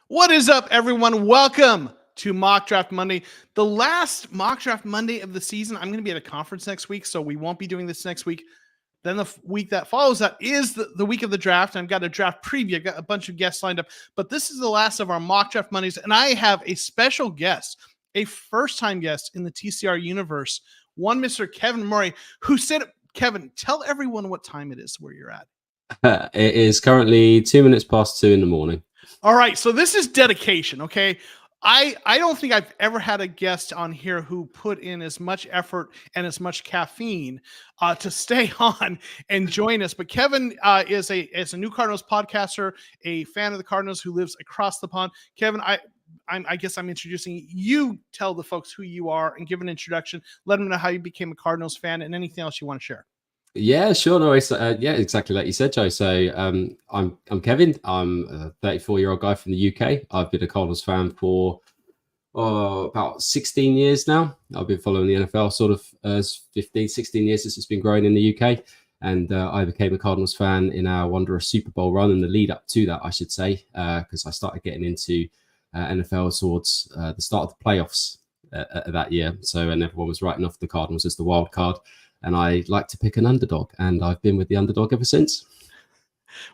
What is up, everyone? Welcome to Mock Draft Monday, the last Mock Draft Monday of the season. I'm going to be at a conference next week, so we won't be doing this next week. Then the week that follows that is the week of the draft. I've got a draft preview. I've got a bunch of guests lined up, but this is the last of our Mock Draft Mondays, and I have a special guest, a first-time guest in the TCR universe, one Mr. Kevin Murray, who said, Kevin, tell everyone what time it is where you're at. It is currently 2 minutes past 2 in the morning. All right, so this is dedication, okay? I don't think I've ever had a guest on here who put in as much effort and as much caffeine to stay on and join us. But Kevin is a new Cardinals podcaster, a fan of the Cardinals who lives across the pond. Kevin, I guess I'm introducing you. Tell the folks who you are and give an introduction. Let them know how you became a Cardinals fan and anything else you want to share. Yeah, sure. No, yeah, exactly like you said, Joe. So I'm Kevin. I'm a 34-year-old guy from the UK. I've been a Cardinals fan for about 16 years now. I've been following the NFL sort of 15, 16 years since it's been growing in the UK. And I became a Cardinals fan in our wondrous Super Bowl run and the lead up to that, I should say, because I started getting into NFL towards the start of the playoffs that year. So, and everyone was writing off the Cardinals as the wild card. And I like to pick an underdog, and I've been with the underdog ever since.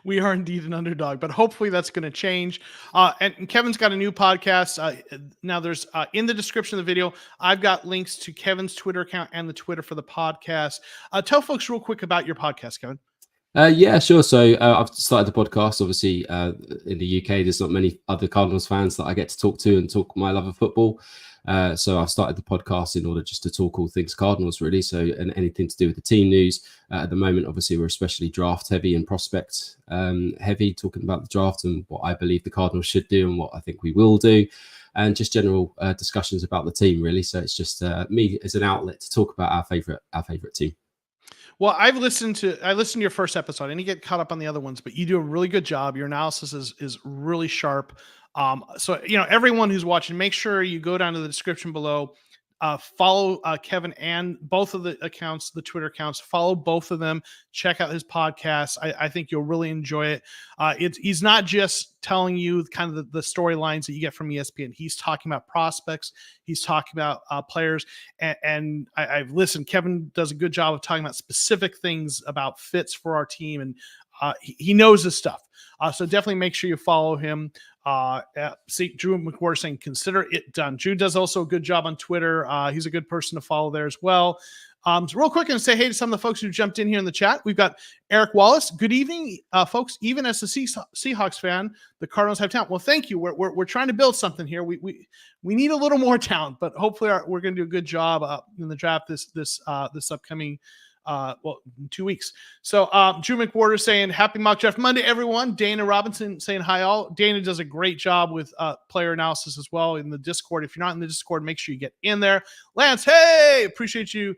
We are indeed an underdog, but hopefully that's going to change. And Kevin's got a new podcast. Now there's in the description of the video, I've got links to Kevin's Twitter account and the Twitter for the podcast. Tell folks real quick about your podcast, Kevin. Yeah, sure. So I've started the podcast. Obviously, in the UK, there's not many other Cardinals fans that I get to talk to and talk my love of football. So I've started the podcast in order just to talk all things Cardinals, really. So and anything to do with the team news. At the moment, obviously, we're especially draft heavy and prospect heavy, talking about the draft and what I believe the Cardinals should do and what I think we will do. And just general discussions about the team, really. So it's just me as an outlet to talk about our favorite team. Well, I listened to your first episode. I didn't get caught up on the other ones, but you do a really good job. Your analysis is really sharp. So, everyone who's watching, make sure you go down to the description below, follow Kevin and both of the accounts, the Twitter accounts, follow both of them, check out his podcast. I think you'll really enjoy it. He's not just telling you kind of the storylines that you get from ESPN. He's talking about prospects. He's talking about players. And I've listened. Kevin does a good job of talking about specific things about fits for our team. And he knows his stuff. So definitely make sure you follow him. See Drew McWhorter saying, consider it done. Drew does also a good job on Twitter. He's a good person to follow there as well. So real quick, and say hey to some of the folks who jumped in here in the chat. We've got Eric Wallace. Good evening, folks. Even as a Seahawks fan, the Cardinals have talent. Well, thank you. We're trying to build something here. We need a little more talent, but hopefully we're going to do a good job in the draft this upcoming. In 2 weeks. So Drew McWhorter saying happy Mock Draft Monday, everyone. Dana Robinson saying hi all. Dana does a great job with player analysis as well in the Discord. If you're not in the Discord, make sure you get in there. Lance, hey, appreciate you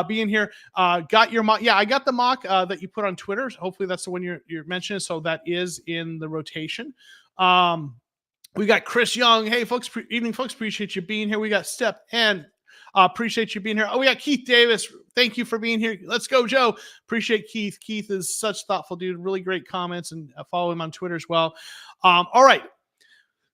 being here. Got your mock? Yeah, I got the mock that you put on Twitter. Hopefully that's the one you're mentioning. So that is in the rotation. We got Chris Young. Hey, folks. Evening, folks. Appreciate you being here. We got Step and appreciate you being here. Oh, we got Keith Davis. Thank you for being here. Let's go, Joe. Appreciate Keith. Keith is such thoughtful dude. Really great comments, and follow him on Twitter as well. All right.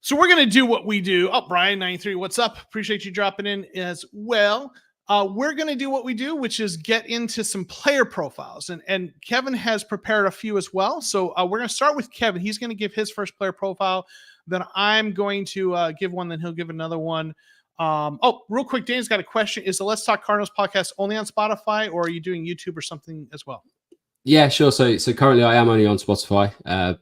So we're going to do what we do. Oh, Brian93, what's up? Appreciate you dropping in as well. We're going to do what we do, which is get into some player profiles. And Kevin has prepared a few as well. So we're going to start with Kevin. He's going to give his first player profile. Then I'm going to give one. Then he'll give another one. Real quick, Dane's got a question. Is the Let's Talk Cardinals podcast only on Spotify, or are you doing YouTube or something as well? Yeah, sure. So currently I am only on Spotify,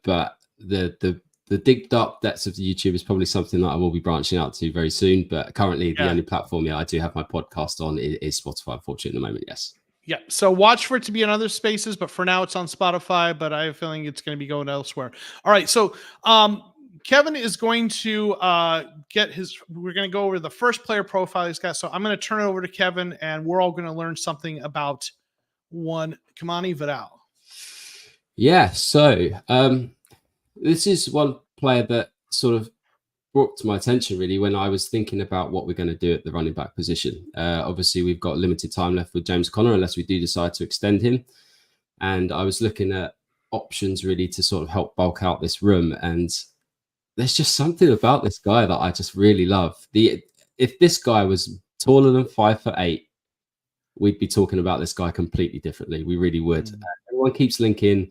but the deep dark depths of the YouTube is probably something that I will be branching out to very soon. But currently the only platform I do have my podcast on is Spotify, unfortunately, at the moment. Yes. Yeah. So watch for it to be in other spaces, but for now it's on Spotify, but I have a feeling it's going to be going elsewhere. All right. So, Kevin is going to we're going to go over the first player profile he's got. So I'm going to turn it over to Kevin, and we're all going to learn something about one Kamani Vidal. Yeah. So this is one player that sort of brought to my attention really when I was thinking about what we're going to do at the running back position. Obviously, we've got limited time left with James Conner unless we do decide to extend him. And I was looking at options really to sort of help bulk out this room. And there's just something about this guy that I just really love. If this guy was taller than 5'8", we'd be talking about this guy completely differently. We really would. Everyone keeps linking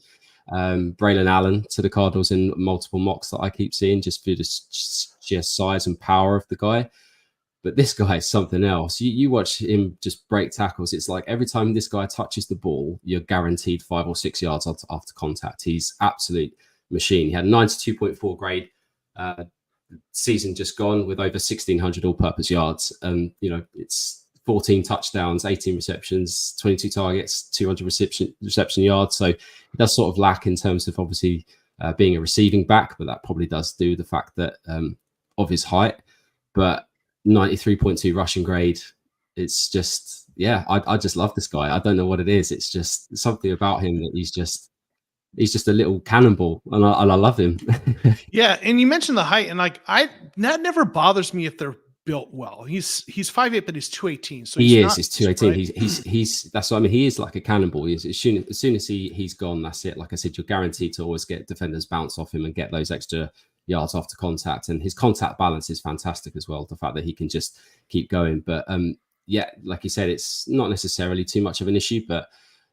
Braylon Allen to the Cardinals in multiple mocks that I keep seeing, just for the sheer size and power of the guy. But this guy is something else. You watch him just break tackles. It's like every time this guy touches the ball, you're guaranteed 5 or 6 yards after contact. He's absolute machine. He had 92.4 grade season just gone with over 1,600 all-purpose yards. It's 14 touchdowns, 18 receptions, 22 targets, 200 reception yards. So it does sort of lack in terms of obviously being a receiving back, but that probably does do the fact that of his height. But 93.2 rushing grade. It's just, I just love this guy. I don't know what it is. It's just something about him that he's just a little cannonball, and I love him. Yeah, and you mentioned the height, and like that never bothers me if they're built well. He's 5'8", but he's 218. So he's 218. Right? He's that's what I mean. He is like a cannonball. As soon as he's gone, that's it. Like I said, you're guaranteed to always get defenders bounce off him and get those extra yards after contact, and his contact balance is fantastic as well. The fact that he can just keep going. But like you said, it's not necessarily too much of an issue. But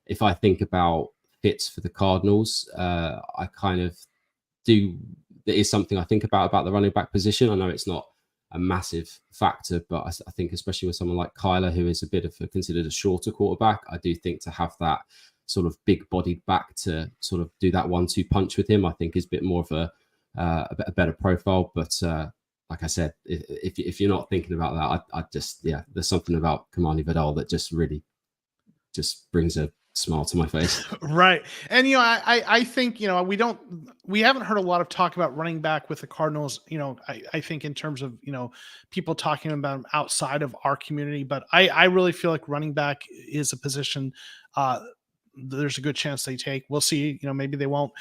if I think about fits for the Cardinals, I kind of do. There is something I think about the running back position. I know it's not a massive factor, but I think especially with someone like Kyler, who is a bit of considered a shorter quarterback, I do think to have that sort of big-bodied back to sort of do that 1-2 punch with him, I think is a bit more of a better profile. But like I said, if you're not thinking about that, I just there's something about Kamani Vidal that just really just brings a smile to my face. Right. And I think we haven't heard a lot of talk about running back with the Cardinals. I think in terms of people talking about them outside of our community, but I really feel like running back is a position there's a good chance they take. We'll see. Maybe they won't.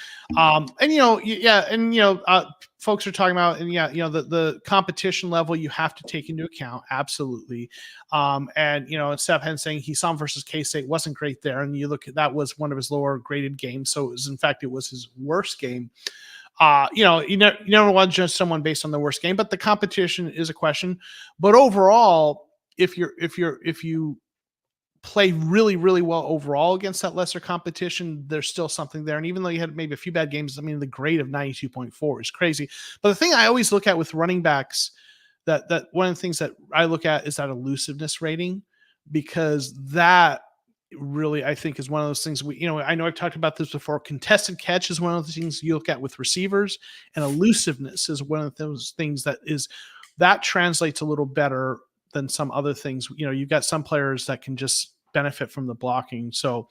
Folks are talking about, and the competition level you have to take into account. Absolutely. And Steph Henn saying he saw him versus K-State wasn't great there, and you look at that was one of his lower graded games. So it was his worst game. You never want to judge someone based on the worst game, but the competition is a question. But overall, if you play really, really well overall against that lesser competition, there's still something there. And even though you had maybe a few bad games, I mean, the grade of 92.4 is crazy. But the thing I always look at with running backs, that one of the things that I look at is that elusiveness rating, because that really, I think, is one of those things I know I've talked about this before. Contested catch is one of the things you look at with receivers, and elusiveness is one of those things that translates a little better than some other things. You've got some players that can just benefit from the blocking. So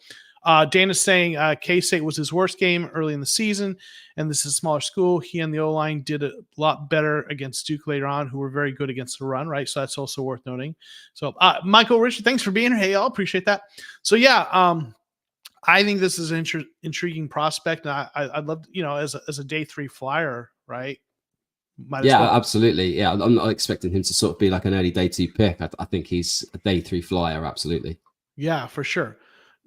Dana's saying K-State was his worst game early in the season, and this is a smaller school. He and the O-line did a lot better against Duke later on, who were very good against the run, right? So that's also worth noting. So Michael Richard, thanks for being here. Hey, I'll appreciate that. So I think this is an intriguing prospect. And I'd love, as a day 3 flyer, right? Absolutely. Yeah, I'm not expecting him to sort of be like an early day 2 pick. I think he's a day 3 flyer. Absolutely. Yeah, for sure.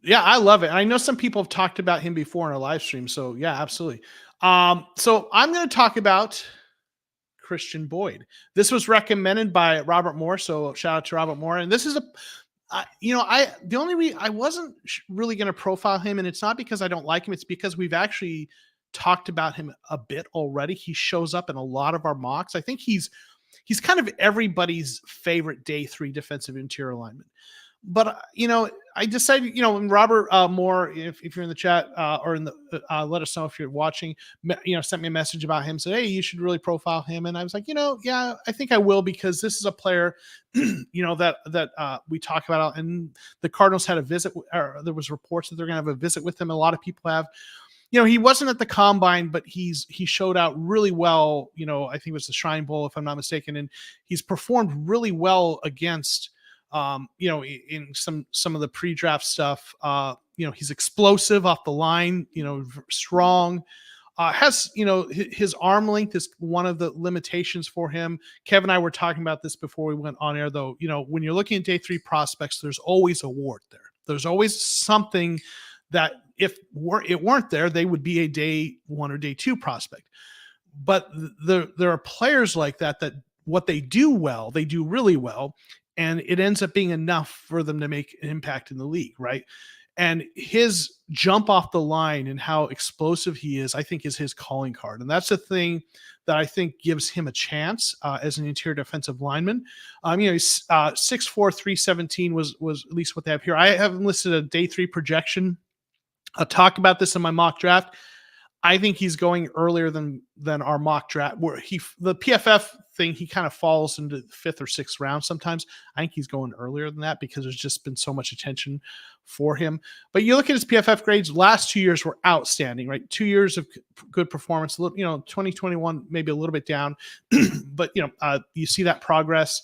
Yeah, I love it. I know some people have talked about him before in our live stream. So yeah, absolutely. So I'm going to talk about Christian Boyd. This was recommended by Robert Moore. So shout out to Robert Moore. And this is the only reason I wasn't really going to profile him, and it's not because I don't like him. It's because we've actually talked about him a bit already. He shows up in a lot of our mocks. I think he's kind of everybody's favorite day 3 defensive interior lineman. But I decided, when Robert Moore, if you're in the chat or in the, let us know if you're watching, sent me a message about him, said, hey, you should really profile him. And I was like, I think I will, because this is a player, that we talk about. And the Cardinals had a visit, or there was reports that they're going to have a visit with him. A lot of people have. He wasn't at the combine, but he showed out really well. I think it was the Shrine Bowl, if I'm not mistaken, and he's performed really well against. In some of the pre-draft stuff. He's explosive off the line. Strong. Has his arm length is one of the limitations for him. Kevin and I were talking about this before we went on air, though. When you're looking at day 3 prospects, there's always a wart there. There's always something that if it weren't there, they would be a day 1 or day 2 prospect. but there are players like that what they do well, they do really well, and it ends up being enough for them to make an impact in the league, right? And his jump off the line and how explosive he is, I think, is his calling card. And that's the thing that I think gives him a chance as an interior defensive lineman. He's 6'4", 317 was at least what they have here. I haven't listed a day 3 projection. I'll talk about this in my mock draft. I think he's going earlier than our mock draft, where the PFF thing, he kind of falls into the 5th or 6th round sometimes. I think he's going earlier than that because there's just been so much attention for him. But you look at his PFF grades, last 2 years were outstanding, right? 2 years of good performance, 2021 maybe a little bit down, but you see that progress.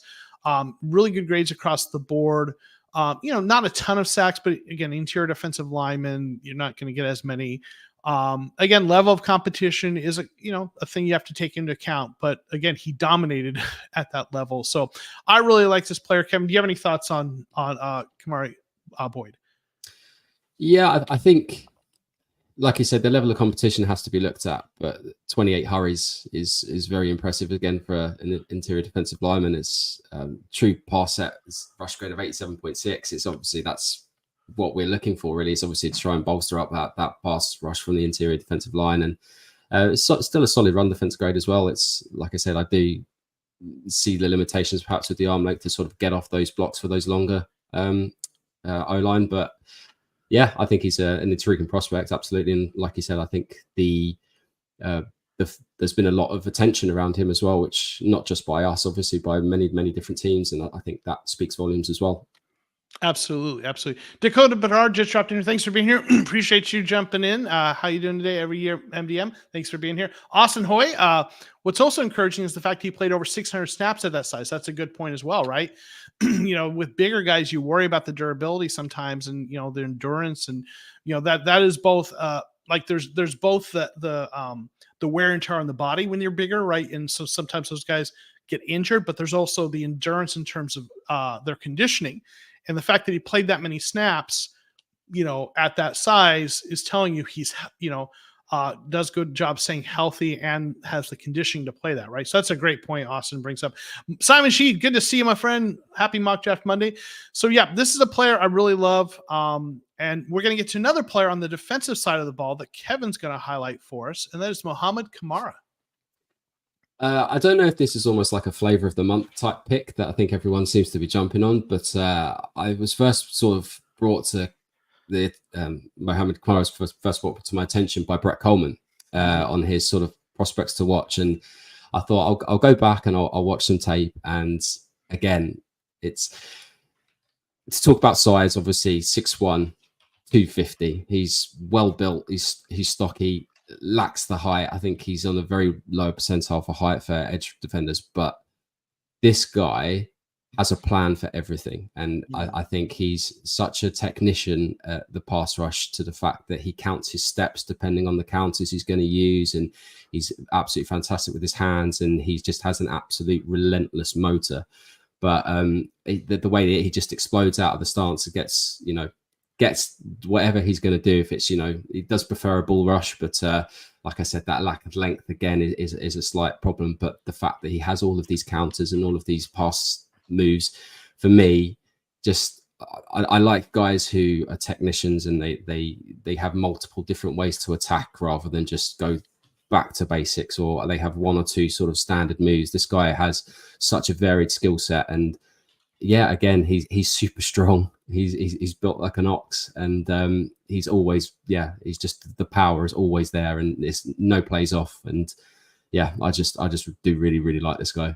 Really good grades across the board. Not a ton of sacks, but again, interior defensive lineman, you're not going to get as many. Again, level of competition is a thing you have to take into account, but again, he dominated at that level. So I really like this player. Kevin, do you have any thoughts on Kamari Boyd? Yeah, I think, like you said, the level of competition has to be looked at, but 28 hurries is very impressive again for an interior defensive lineman. It's true pass set rush grade of 87.6. It's obviously that's what we're looking for, really, is obviously to try and bolster up that pass rush from the interior defensive line. And it's still a solid run defense grade as well. It's, like I said, I do see the limitations perhaps with the arm length to sort of get off those blocks for those longer O-line. But yeah, I think he's an intriguing prospect, absolutely. And like you said, I think there's been a lot of attention around him as well, which not just by us, obviously by many, many different teams. And I think that speaks volumes as well. Absolutely. Dakota Bedard just dropped in. Thanks for being here. Appreciate you jumping in. How you doing today? Every year, MDM. Thanks for being here. Austin Hoy. What's also encouraging is the fact he played over 600 snaps at that size. That's a good point as well, right? With bigger guys, you worry about the durability sometimes, and the endurance, and that is both. There's both the wear and tear on the body when you're bigger, right? And so sometimes those guys get injured, but there's also the endurance in terms of their conditioning. And the fact that he played that many snaps, at that size is telling you he's, does good job staying healthy and has the conditioning to play that, right? So that's a great point Austin brings up. Simon Sheed, good to see you, my friend. Happy Mock Draft Monday. So yeah, this is a player I really love. And we're going to get to another player on the defensive side of the ball that Kevin's going to highlight for us, and that is Mohamed Kamara. I don't know if this is almost like a flavor of the month type pick that I think everyone seems to be jumping on, but I was first sort of brought to the Mohamed Kamara's first brought to my attention by Brett Coleman on his sort of prospects to watch, and I thought I'll go back and I'll watch some tape. And again, it's to talk about size. Obviously, 6'1", 250. He's well built. He's stocky. Lacks the height. I think he's on a very low percentile for height for edge defenders, but this guy has a plan for everything. And I think he's such a technician at the pass rush, to the fact that he counts his steps depending on the counters he's going to use. And he's absolutely fantastic with his hands, and he just has an absolute relentless motor. But the way that he just explodes out of the stance, it gets whatever he's going to do. If it's, he does prefer a bull rush, but like I said, that lack of length again is a slight problem. But the fact that he has all of these counters and all of these pass moves, for me, just I like guys who are technicians and they have multiple different ways to attack rather than just go back to basics, or they have one or two sort of standard moves. This guy has such a varied skill set, and yeah, again, he's super strong. He's built like an ox, and he's always, he's just, the power is always there, and it's no plays off. And yeah, I just do really, really like this guy.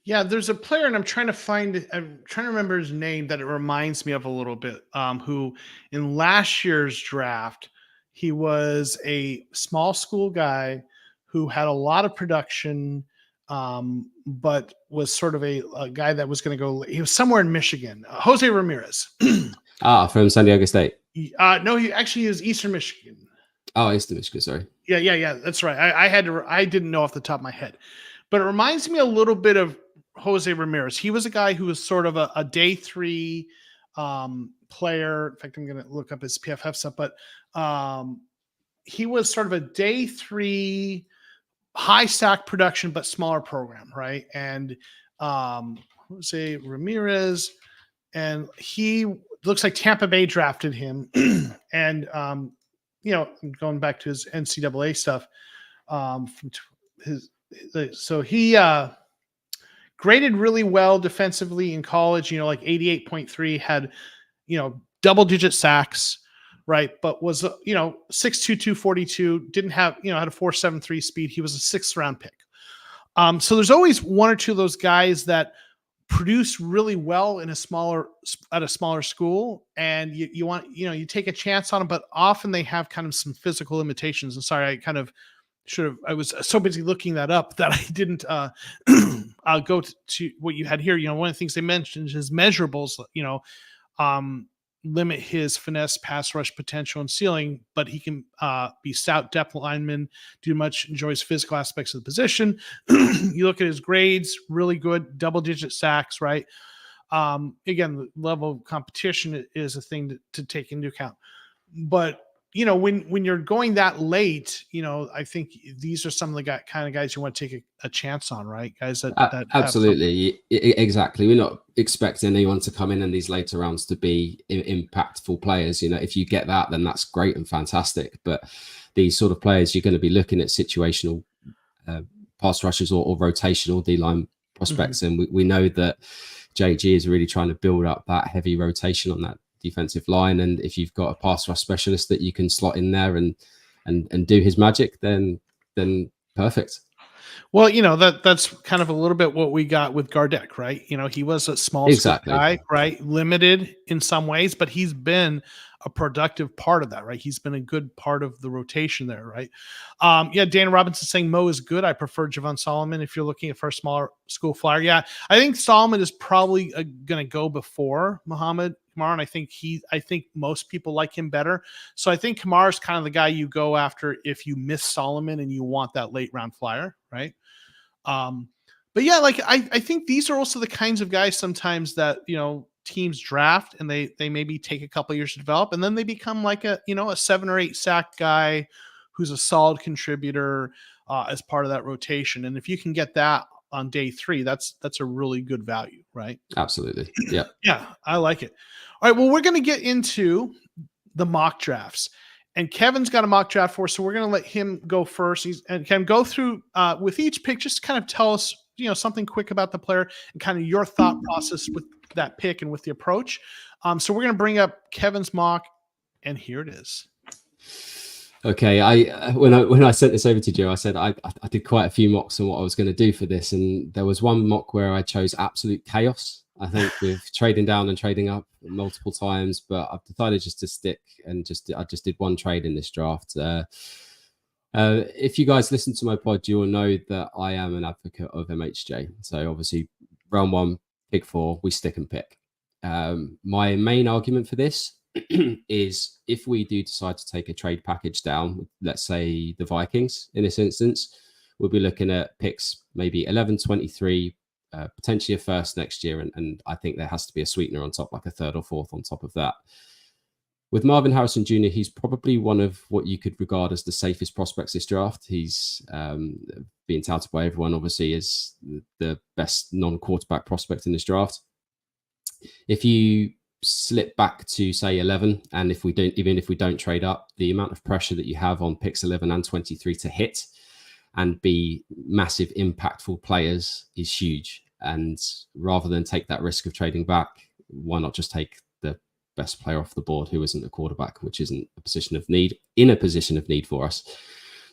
Yeah, there's a player, and I'm trying to remember his name, that it reminds me of a little bit, who in last year's draft, he was a small school guy who had a lot of production, but was sort of a guy that was going to go. He was somewhere in Michigan. Jose Ramirez. From San Diego State. No, he actually is Eastern Michigan. Oh, Eastern Michigan. Sorry. Yeah. That's right. I didn't know off the top of my head, but it reminds me a little bit of Jose Ramirez. He was a guy who was sort of a day 3 player. In fact, I'm going to look up his PFF stuff, but he was sort of a day 3 high sack production, but smaller program, right? And say Ramirez, and he looks like Tampa Bay drafted him. And going back to his NCAA stuff, so he graded really well defensively in college. Like 88.3, had double-digit sacks, right? But was 6'2", 242, didn't have had a 4.73 speed. He was a 6th-round pick. So there's always one or two of those guys that produce really well at a smaller school, and you want you take a chance on them, but often they have kind of some physical limitations. And sorry, I kind of I was so busy looking that up that I didn't go to what you had here. One of the things they mentioned is measurables, limit his finesse, pass rush potential, and ceiling, but he can be stout depth lineman, enjoys physical aspects of the position. You look at his grades, really good, double-digit sacks, right? Again, the level of competition is a thing to take into account. But when you're going that late, I think these are some of the kind of guys you want to take a chance on, right? Guys that absolutely, exactly. We're not expecting anyone to come in these later rounds to be impactful players. If you get that, then that's great and fantastic. But these sort of players, you're going to be looking at situational pass rushers or rotational D-line prospects, and we know that JG is really trying to build up that heavy rotation on that defensive line. And if you've got a pass rush specialist that you can slot in there and do his magic, then perfect. Well, that's kind of a little bit what we got with Gardeck, right? He was a small guy, right? Limited in some ways, but he's been a productive part of that, right? He's been a good part of the rotation there, right? Dan Robinson saying Mo is good. I prefer Javon Solomon if you're looking for a smaller school flyer. Yeah, I think Solomon is probably going to go before Muhammad Kamara, and I think most people like him better. So I think Kamara is kind of the guy you go after if you miss Solomon and you want that late round flyer, right? But yeah, like I think these are also the kinds of guys sometimes that teams draft, and they maybe take a couple of years to develop, and then they become like a 7 or 8 sack guy who's a solid contributor as part of that rotation. And if you can get that on day 3, that's a really good value, right? Absolutely. Yeah. Yeah, I like it. All right, well, we're going to get into the mock drafts, and Kevin's got a mock draft for us, so we're going to let him go first. And can go through with each pick, just kind of tell us something quick about the player and kind of your thought process with that pick and with the approach. So we're going to bring up Kevin's mock, and here it is. Okay, when I sent this over to Joe, I said I did quite a few mocks on what I was going to do for this, and there was one mock where I chose absolute chaos. I think with trading down and trading up multiple times, but I've decided just to stick and I just did one trade in this draft. If you guys listen to my pod, you will know that I am an advocate of MHJ. So obviously, round 1, pick 4, we stick and pick. My main argument for this is if we do decide to take a trade package down, let's say the Vikings in this instance, we'll be looking at picks maybe 11, 23, potentially a first next year. And I think there has to be a sweetener on top, like a 3rd or 4th on top of that. With Marvin Harrison Jr., he's probably one of what you could regard as the safest prospects this draft. He's being touted by everyone, obviously, as the best non-quarterback prospect in this draft. If you slip back to say 11, and if we don't trade up, the amount of pressure that you have on picks 11 and 23 to hit and be massive impactful players is huge. And rather than take that risk of trading back, why not just take the best player off the board who isn't a quarterback, which isn't a position of need for us.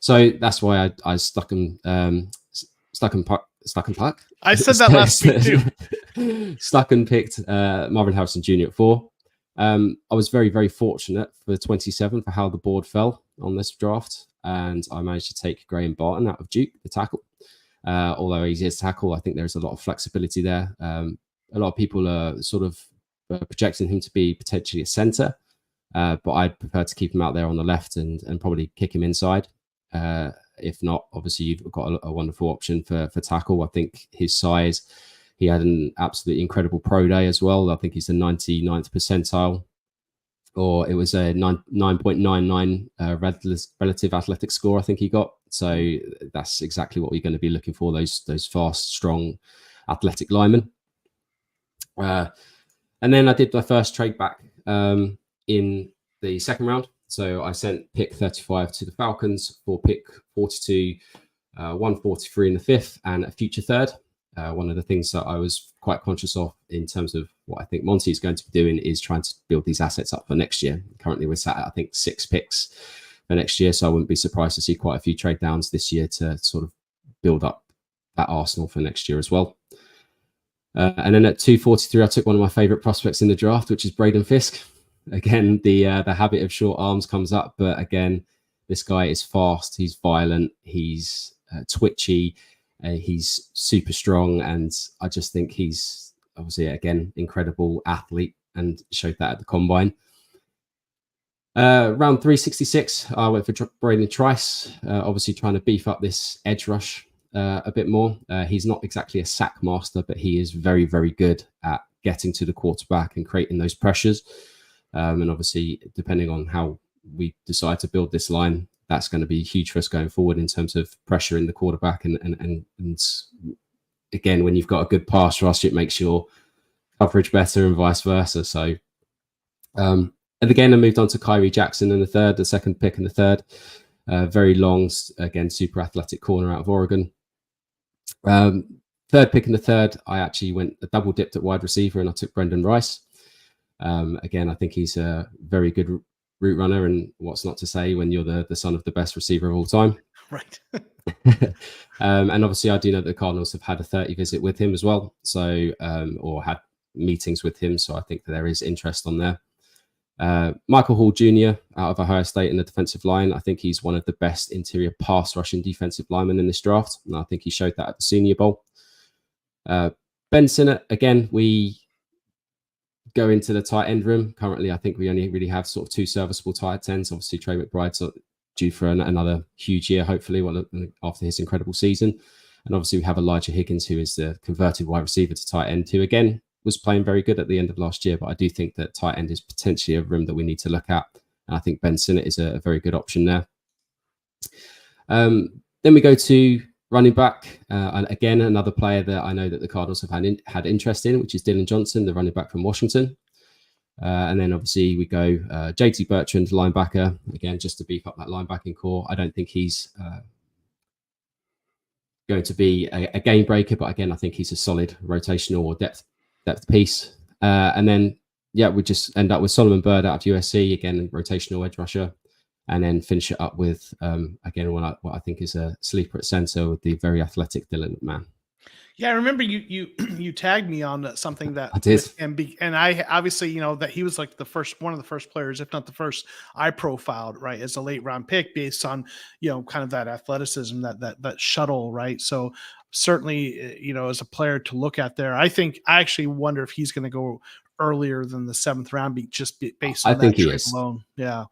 So that's why I stuck and puck. I said that last week too. Stuck and picked Marvin Harrison Jr. at 4. I was very, very fortunate for 27 for how the board fell on this draft, and I managed to take Graham Barton out of Duke, the tackle. Although he's a tackle, I think there's a lot of flexibility there. A lot of people are sort of projecting him to be potentially a center, but I'd prefer to keep him out there on the left and probably kick him inside. If not, obviously you've got a wonderful option for tackle. I think his size, he had an absolutely incredible pro day as well. I think he's the 99th percentile or it was a 9.99 relative athletic score, I think he got. So that's exactly what we're going to be looking for, those fast, strong, athletic linemen. And then I did my first trade back in the second round. So I sent pick 35 to the Falcons for pick 42, 143 in the fifth, and a future third. One of the things that I was quite conscious of in terms of what I think Monty is going to be doing is trying to build these assets up for next year. Currently, we're sat at, I think, 6 picks for next year. So I wouldn't be surprised to see quite a few trade downs this year to sort of build up that arsenal for next year as well. And then at 243, I took one of my favorite prospects in the draft, which is Braden Fisk. Again, the habit of short arms comes up, but again, this guy is fast, he's violent, he's twitchy, he's super strong, and I just think he's obviously, again, incredible athlete and showed that at the combine. Round 366, I went for Braden Trice, obviously trying to beef up this edge rush a bit more. He's not exactly a sack master, but he is very, very good at getting to the quarterback and creating those pressures. And obviously, depending on how we decide to build this line, that's going to be huge for us going forward in terms of pressuring the quarterback. And again, when you've got a good pass rush, it makes your coverage better and vice versa. So, and again, I moved on to Kyrie Jackson in the third, the second pick in the third. Very long, again, super athletic corner out of Oregon. Third pick in the third, I actually went a double dipped at wide receiver and I took Brendan Rice. Again, I think he's a very good route runner, and what's not to say when you're the son of the best receiver of all time. Right. And obviously, I do know that the Cardinals have had a 30 visit with him as well, so or had meetings with him. So I think that there is interest on there. Michael Hall Jr. out of Ohio State in the defensive line. I think he's one of the best interior pass rushing defensive linemen in this draft, and I think he showed that at the Senior Bowl. Ben Sinnott, again, we go into the tight end room. Currently, I think we only really have sort of 2 serviceable tight ends. Obviously, Trey McBride's due for another huge year, hopefully, after his incredible season. And obviously, we have Elijah Higgins, who is the converted wide receiver to tight end, who, again, was playing very good at the end of last year. But I do think that tight end is potentially a room that we need to look at. And I think Ben Sinnott is a very good option there. Then we go to running back. And again, another player that I know that the Cardinals have had interest in, which is Dylan Johnson, the running back from Washington. And then obviously we go JT Bertrand, linebacker, again, just to beef up that linebacking core. I don't think he's going to be a game breaker, but again, I think he's a solid rotational or depth piece. And then, yeah, we just end up with Solomon Byrd out of USC, again, rotational edge rusher. And then finish it up with, again, what I think is a sleeper at center with the very athletic Dylan McMahon. Yeah, I remember you tagged me on something that I did, and I obviously that he was like one of the first players, if not the first, I profiled, right, as a late round pick based on kind of that athleticism, that shuttle, right. So certainly as a player to look at there, I actually wonder if he's going to go earlier than the 7th round, based on that trade alone. Yeah.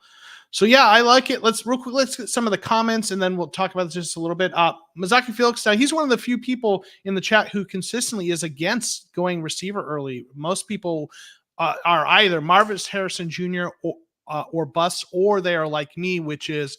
So yeah, I like it. Let's get some of the comments, and then we'll talk about this just a little bit. Mazaki Felix, he's one of the few people in the chat who consistently is against going receiver early. Most people are either Marvis Harrison Jr. or bust, or they are like me, which is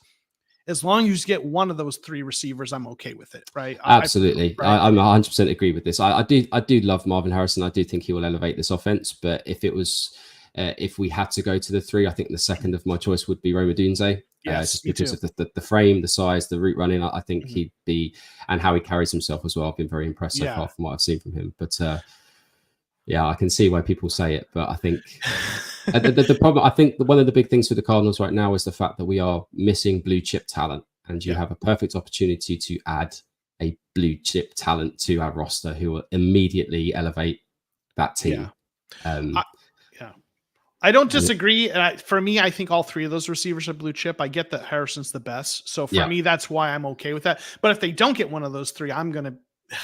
as long as you get one of those 3 receivers, I'm okay with it. Right? Absolutely, I'm 100% agree with this. I do love Marvin Harrison. I do think he will elevate this offense. But if it was if we had to go to the 3, I think the second of my choice would be Rome Odunze. Yes, just because of the frame, the size, the route running. I think he'd be, and how he carries himself as well. I've been very impressed so far from what I've seen from him. But yeah, I can see why people say it. But I think the problem, I think one of the big things for the Cardinals right now is the fact that we are missing blue chip talent, and you have a perfect opportunity to add a blue chip talent to our roster who will immediately elevate that team. I don't disagree. For me, I think all 3 of those receivers are blue chip. I get that Harrison's the best. So for me, that's why I'm okay with that. But if they don't get one of those 3, I'm going to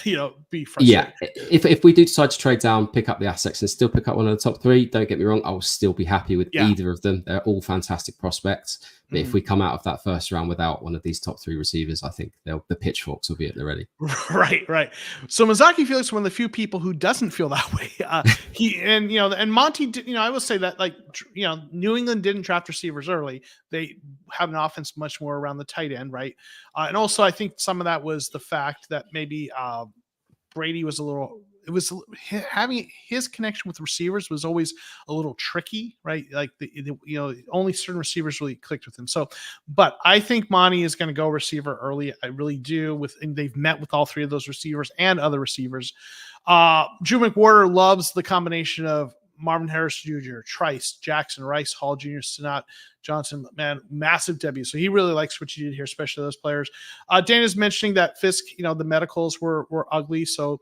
be frustrating. Yeah, if we do decide to trade down, pick up the assets, and still pick up one of the top three, don't get me wrong, I will still be happy with Yeah. either of them. They're all fantastic prospects. But if we come out of that first round without one of these top three receivers, I think the pitchforks will be at the ready. Right. So Mazaki Felix, one of the few people who doesn't feel that way. And Monty did, I will say that, like, New England didn't draft receivers early. They had an offense much more around the tight end, right? And also I think some of that was the fact that maybe Brady was having his connection with receivers was always a little tricky, right? Like only certain receivers really clicked with him. So, but I think Monty is going to go receiver early. I really do. And they've met with all three of those receivers and other receivers. Drew McWhorter loves the combination of Marvin Harris Jr., Trice, Jackson, Rice, Hall Jr., Sinat, Johnson, man, massive debut. So he really likes what you did here, especially those players. Dana's mentioning that Fisk, the medicals were ugly. So,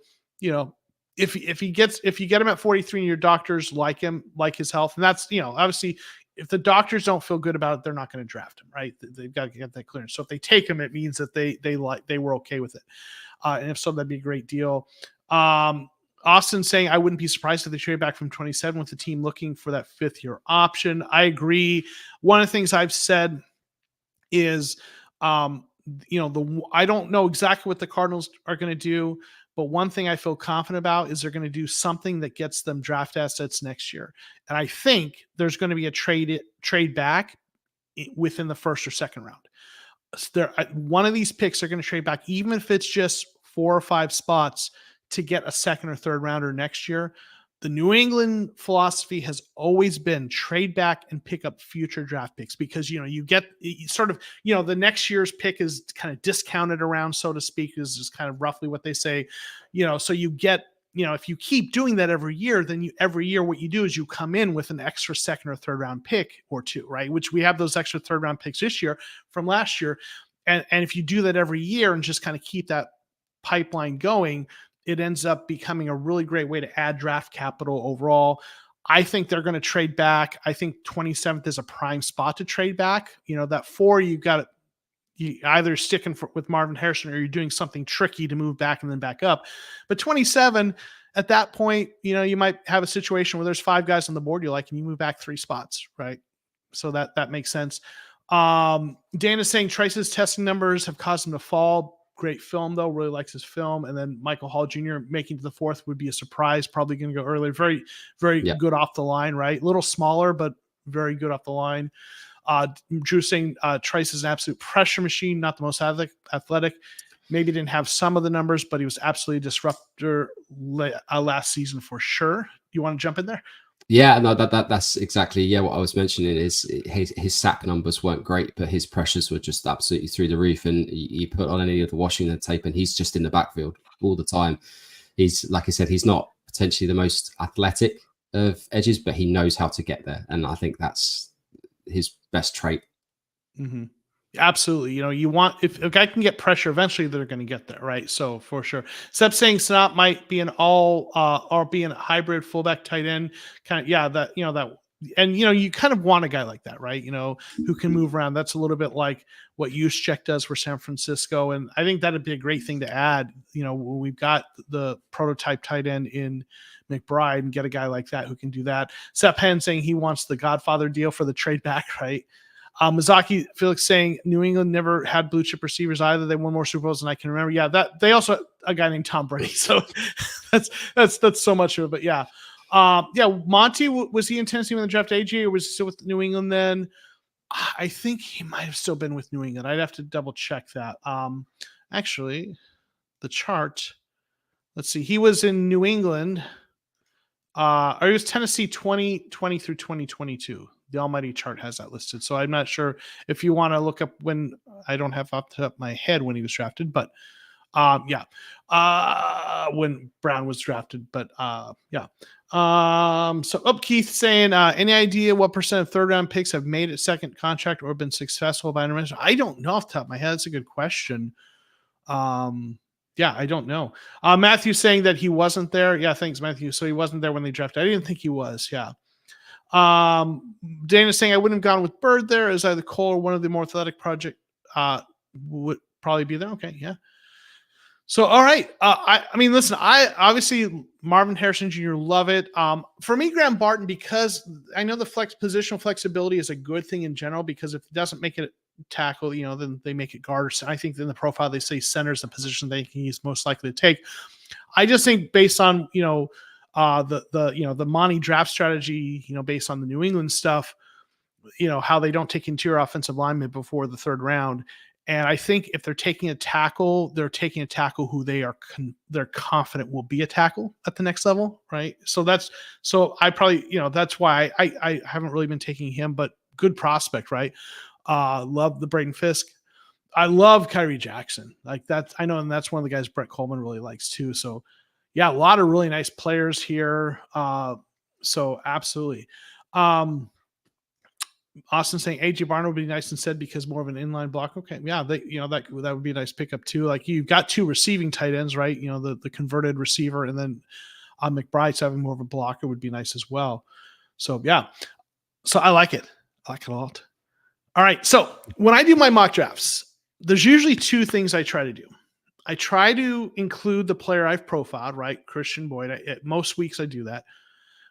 if you get him at 43 and your doctors like him, like his health, and that's, obviously if the doctors don't feel good about it, they're not going to draft him, right? They've got to get that clearance. So if they take him, it means that they were okay with it. And if so, that'd be a great deal. Austin saying, I wouldn't be surprised if they trade back from 27 with the team looking for that 5th-year option. I agree. One of the things I've said is, I don't know exactly what the Cardinals are going to do, but one thing I feel confident about is they're going to do something that gets them draft assets next year. And I think there's going to be a trade back within the first or second round. One of these picks are going to trade back, even if it's just 4 or 5 spots, to get a second or third rounder next year. The New England philosophy has always been trade back and pick up future draft picks, because, you get sort of, the next year's pick is kind of discounted around, so to speak, is just kind of roughly what they say, so you get, if you keep doing that every year, then every year what you do is you come in with an extra second or third round pick or two, right? Which we have those extra third round picks this year from last year. And if you do that every year and just kind of keep that pipeline going, it ends up becoming a really great way to add draft capital overall. I think they're going to trade back. I think 27th is a prime spot to trade back. That 4, you either sticking with Marvin Harrison or you're doing something tricky to move back and then back up. But 27, at that point, you might have a situation where there's 5 guys on the board you like, and you move back 3 spots, right? So that makes sense. Dana's saying Trice's testing numbers have caused him to fall. Great film, though. Really likes his film. And then Michael Hall Jr. making to the 4th would be a surprise. Probably going to go earlier. Very, very good off the line, right? A little smaller, but very good off the line. Drew saying Trice is an absolute pressure machine, not the most athletic. Maybe didn't have some of the numbers, but he was absolutely a disruptor last season for sure. You want to jump in there? Yeah, no, that's exactly what I was mentioning. Is his sack numbers weren't great, but his pressures were just absolutely through the roof. And you put on any of the Washington tape, and he's just in the backfield all the time. He's, like I said, he's not potentially the most athletic of edges, but he knows how to get there, and I think that's his best trait. Mm-hmm. Absolutely. You want, if a guy can get pressure, eventually they're going to get there, right? So for sure. Sep saying Snap might be an or be a hybrid fullback tight end kind of, and you kind of want a guy like that, right? Who can move around. That's a little bit like what Juszczyk does for San Francisco, and I think that'd be a great thing to add. We've got the prototype tight end in McBride, and get a guy like that who can do that. Sep Penn saying he wants the Godfather deal for the trade back, right? Mazaki Felix saying New England never had blue chip receivers either. They won more Super Bowls than I can remember. Yeah, that they also a guy named Tom Brady. So that's so much of it. But yeah. Monty, was he in Tennessee when the draft AJ, or was he still with New England then? I think he might have still been with New England. I'd have to double check that. Actually, the chart. Let's see. He was in New England. Or he was Tennessee 2020 through 2022. The almighty chart has that listed. So I'm not sure if you want to look up when. I don't have off the top of my head when he was drafted, but when Brown was drafted, but Keith saying, any idea what % of third round picks have made a second contract or been successful by intervention? I don't know off the top of my head. That's a good question. I don't know. Matthew saying that he wasn't there. Yeah, thanks, Matthew. So he wasn't there when they drafted. I didn't think he was. Yeah. Dana saying I wouldn't have gone with Bird there, as either Cole or one of the more athletic project would probably be there. Okay, yeah. So, all right. I mean, listen, I obviously Marvin Harrison Jr. love it. For me, Graham Barton, because I know the positional flexibility is a good thing in general, because if it doesn't make it tackle, then they make it guard. I think in the profile, they say center is the position they think he's most likely to take. I just think based on, the Monty draft strategy, based on the New England stuff, how they don't take interior offensive linemen before the third round. And I think if they're taking a tackle, they're taking a tackle who they're confident will be a tackle at the next level, right? So I probably, that's why I haven't really been taking him, but good prospect, right? Love the Braden Fisk. I love Kyrie Jackson. Like that's, I know, and that's one of the guys Brett Coleman really likes too. So yeah, a lot of really nice players here. So absolutely. Austin saying AJ Barner would be nice instead because more of an inline block. Okay, yeah, that would be a nice pickup too. Like you've got two receiving tight ends, right? The converted receiver, and then McBride's having more of a blocker would be nice as well. So yeah, so I like it. I like it a lot. All right, so when I do my mock drafts, there's usually two things I try to do. I try to include the player I've profiled, right? Christian Boyd. Most weeks I do that.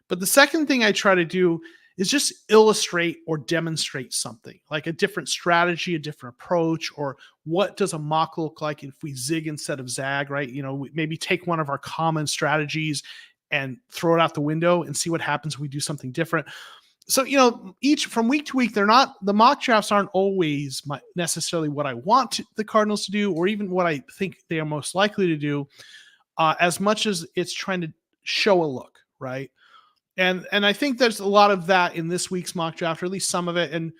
But the second thing I try to do is just illustrate or demonstrate something, like a different strategy, a different approach, or what does a mock look like if we zig instead of zag, right? Maybe take one of our common strategies and throw it out the window and see what happens if we do something different. So, each from week to week, the mock drafts aren't always necessarily what I want the Cardinals to do, or even what I think they are most likely to do, as much as it's trying to show a look, right? And I think there's a lot of that in this week's mock draft, or at least some of it. And,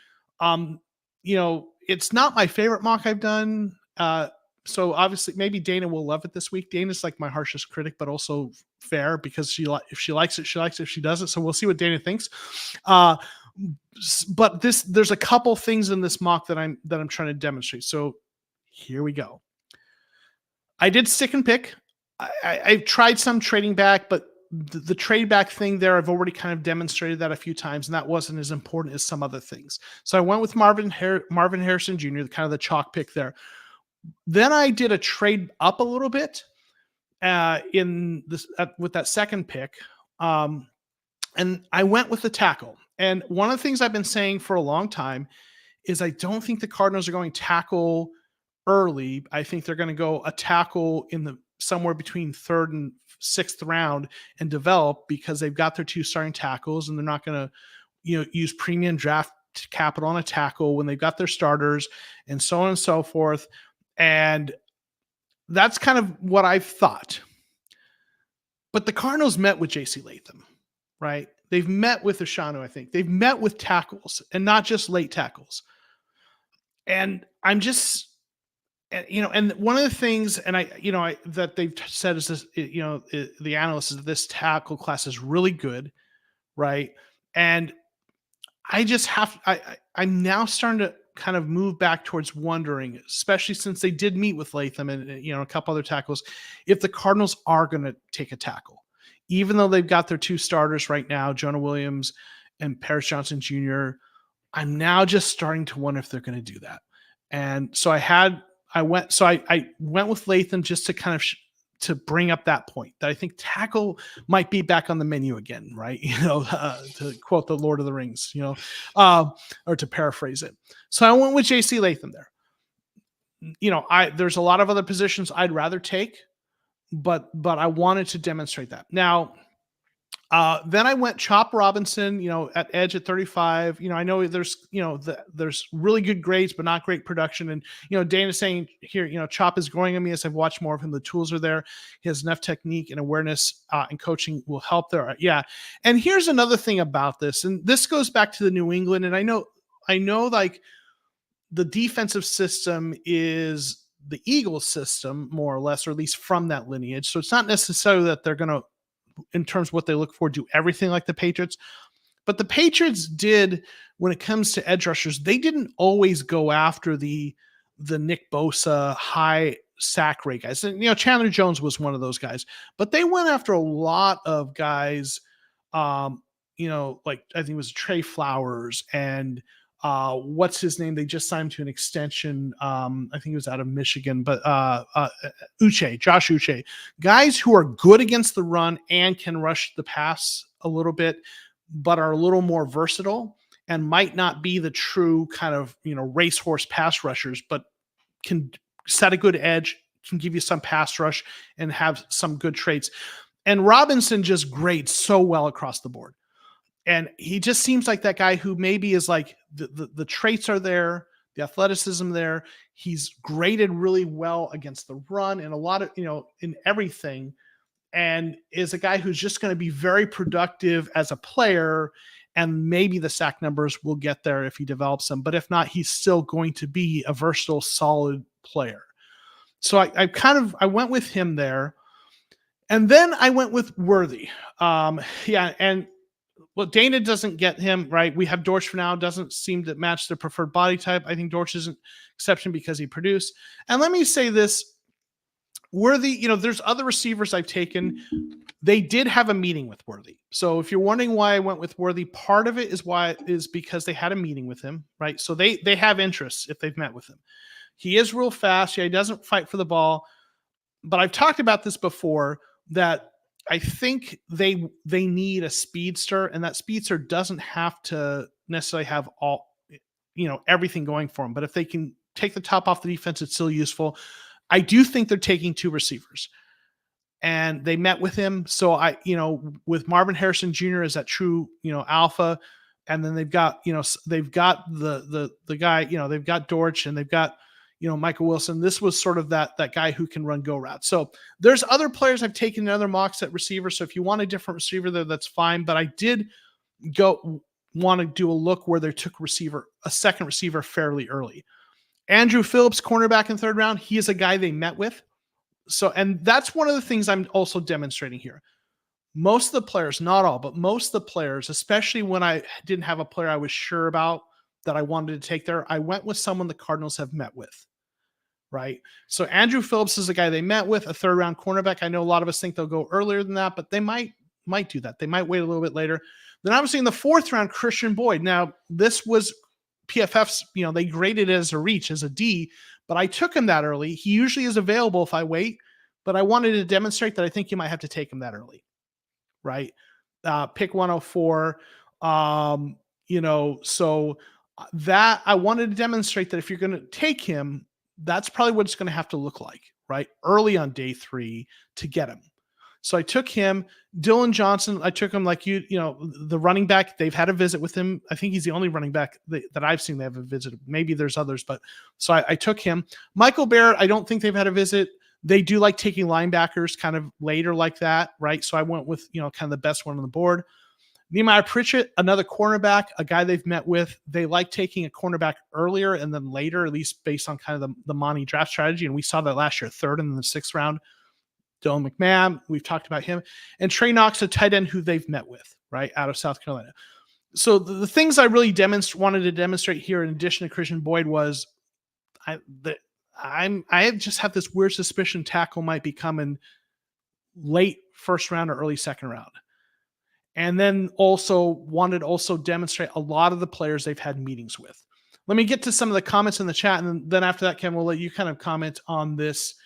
it's not my favorite mock I've done. So obviously maybe Dana will love it this week. Dana's like my harshest critic, but also fair, because if she likes it, she likes it. If she doesn't, so we'll see what Dana thinks. But there's a couple things in this mock that I'm trying to demonstrate. So here we go. I did stick and pick. I've tried some trading back, but the trade back thing there, I've already kind of demonstrated that a few times, and that wasn't as important as some other things. So I went with Marvin Harrison Jr., kind of the chalk pick there. Then I did a trade up a little bit with that second pick, and I went with the tackle. And one of the things I've been saying for a long time is I don't think the Cardinals are going tackle early. I think they're going to go a tackle in somewhere between third and sixth round and develop, because they've got their two starting tackles, and they're not going to, use premium draft capital on a tackle when they've got their starters, and so on and so forth. And that's kind of what I've thought. But the Cardinals met with J.C. Latham, right? They've met with Ashanu, I think. They've met with tackles, and not just late tackles. And I'm just, and one of the things, and that they've said is this, the analysts, is that this tackle class is really good, right? And I just I'm now starting to kind of move back towards wondering, especially since they did meet with Latham and a couple other tackles, if the Cardinals are going to take a tackle, even though they've got their two starters right now, Jonah Williams and Paris Johnson Jr. I'm now just starting to wonder if they're going to do that. And so I went with Latham just to kind of to bring up that point, that I think tackle might be back on the menu again, right? To quote the Lord of the Rings, or to paraphrase it. So I went with J.C. Latham there. There's a lot of other positions I'd rather take, but I wanted to demonstrate that. Now, then I went Chop Robinson, at edge at 35. I know there's, there's really good grades, but not great production. And, Dana's saying here, Chop is growing on me as I've watched more of him. The tools are there. He has enough technique and awareness, and coaching will help there. Yeah. And here's another thing about this. And this goes back to the New England. And I know like the defensive system is the Eagles system, more or less, or at least from that lineage. So it's not necessarily that they're going to, in terms of what they look for, do everything like the Patriots. But the Patriots did, when it comes to edge rushers, they didn't always go after the Nick Bosa high sack rate guys. And, Chandler Jones was one of those guys. But they went after a lot of guys, like I think it was Trey Flowers and what's his name? They just signed him to an extension. I think he was out of Michigan, but Josh Uche. Guys who are good against the run and can rush the pass a little bit, but are a little more versatile and might not be the true kind of, racehorse pass rushers, but can set a good edge, can give you some pass rush and have some good traits. And Robinson just grades so well across the board. And he just seems like that guy who maybe is like the traits are there, the athleticism there. He's graded really well against the run and a lot of, in everything. And is a guy who's just going to be very productive as a player. And maybe the sack numbers will get there if he develops them. But if not, he's still going to be a versatile, solid player. So I went with him there. And then I went with Worthy. And well, Dana doesn't get him, right? We have Dortch for now, doesn't seem to match the preferred body type. I think Dortch is an exception because he produced. And let me say this, Worthy, there's other receivers I've taken. They did have a meeting with Worthy. So if you're wondering why I went with Worthy, part of it is because they had a meeting with him, right? So they have interests if they've met with him. He is real fast. Yeah, he doesn't fight for the ball. But I've talked about this before, that I think they need a speedster, and that speedster doesn't have to necessarily have all, everything going for him. But if they can take the top off the defense, it's still useful. I do think they're taking two receivers, and they met with him. So with Marvin Harrison Jr. as that true, alpha, and then they've got, they've got the guy, they've got Dortch, and they've got, Michael Wilson. This was sort of that guy who can run go route. So there's other players I've taken in other mocks at receiver. So if you want a different receiver there, that's fine. But I did want to do a look where they took a second receiver fairly early. Andrew Phillips, cornerback in third round. He is a guy they met with. So, and that's one of the things I'm also demonstrating here. Most of the players, not all, but most of the players, especially when I didn't have a player I was sure about that I wanted to take there, I went with someone the Cardinals have met with. Right. So Andrew Phillips is a guy they met with, a third round cornerback. I know a lot of us think they'll go earlier than that, but they might do that. They might wait a little bit later. Then obviously in the fourth round, Christian Boyd. Now this was PFF's, they graded it as a reach, as a D, but I took him that early. He usually is available if I wait, but I wanted to demonstrate that I think you might have to take him that early. Right. Pick 104. So that I wanted to demonstrate that if you're going to take him, that's probably what it's going to have to look like, right? Early on day 3 to get him. So I took him. Dylan Johnson, I took him like the running back. They've had a visit with him. I think he's the only running back that I've seen they have a visit. Maybe there's others, but so I took him. Michael Barrett, I don't think they've had a visit. They do like taking linebackers kind of later like that, right? So I went with, kind of the best one on the board. Nehemiah Pritchett, another cornerback, a guy they've met with. They like taking a cornerback earlier and then later, at least based on kind of the Monty draft strategy. And we saw that last year, third and then the 6th round. Dylan McMahon, we've talked about him. And Trey Knox, a tight end who they've met with, right, out of South Carolina. So the things I really wanted to demonstrate here, in addition to Christian Boyd, was I just have this weird suspicion tackle might be coming late first round or early second round. And then wanted to demonstrate a lot of the players they've had meetings with. Let me get to some of the comments in the chat. And then after that, Ken, we'll let you kind of comment on this.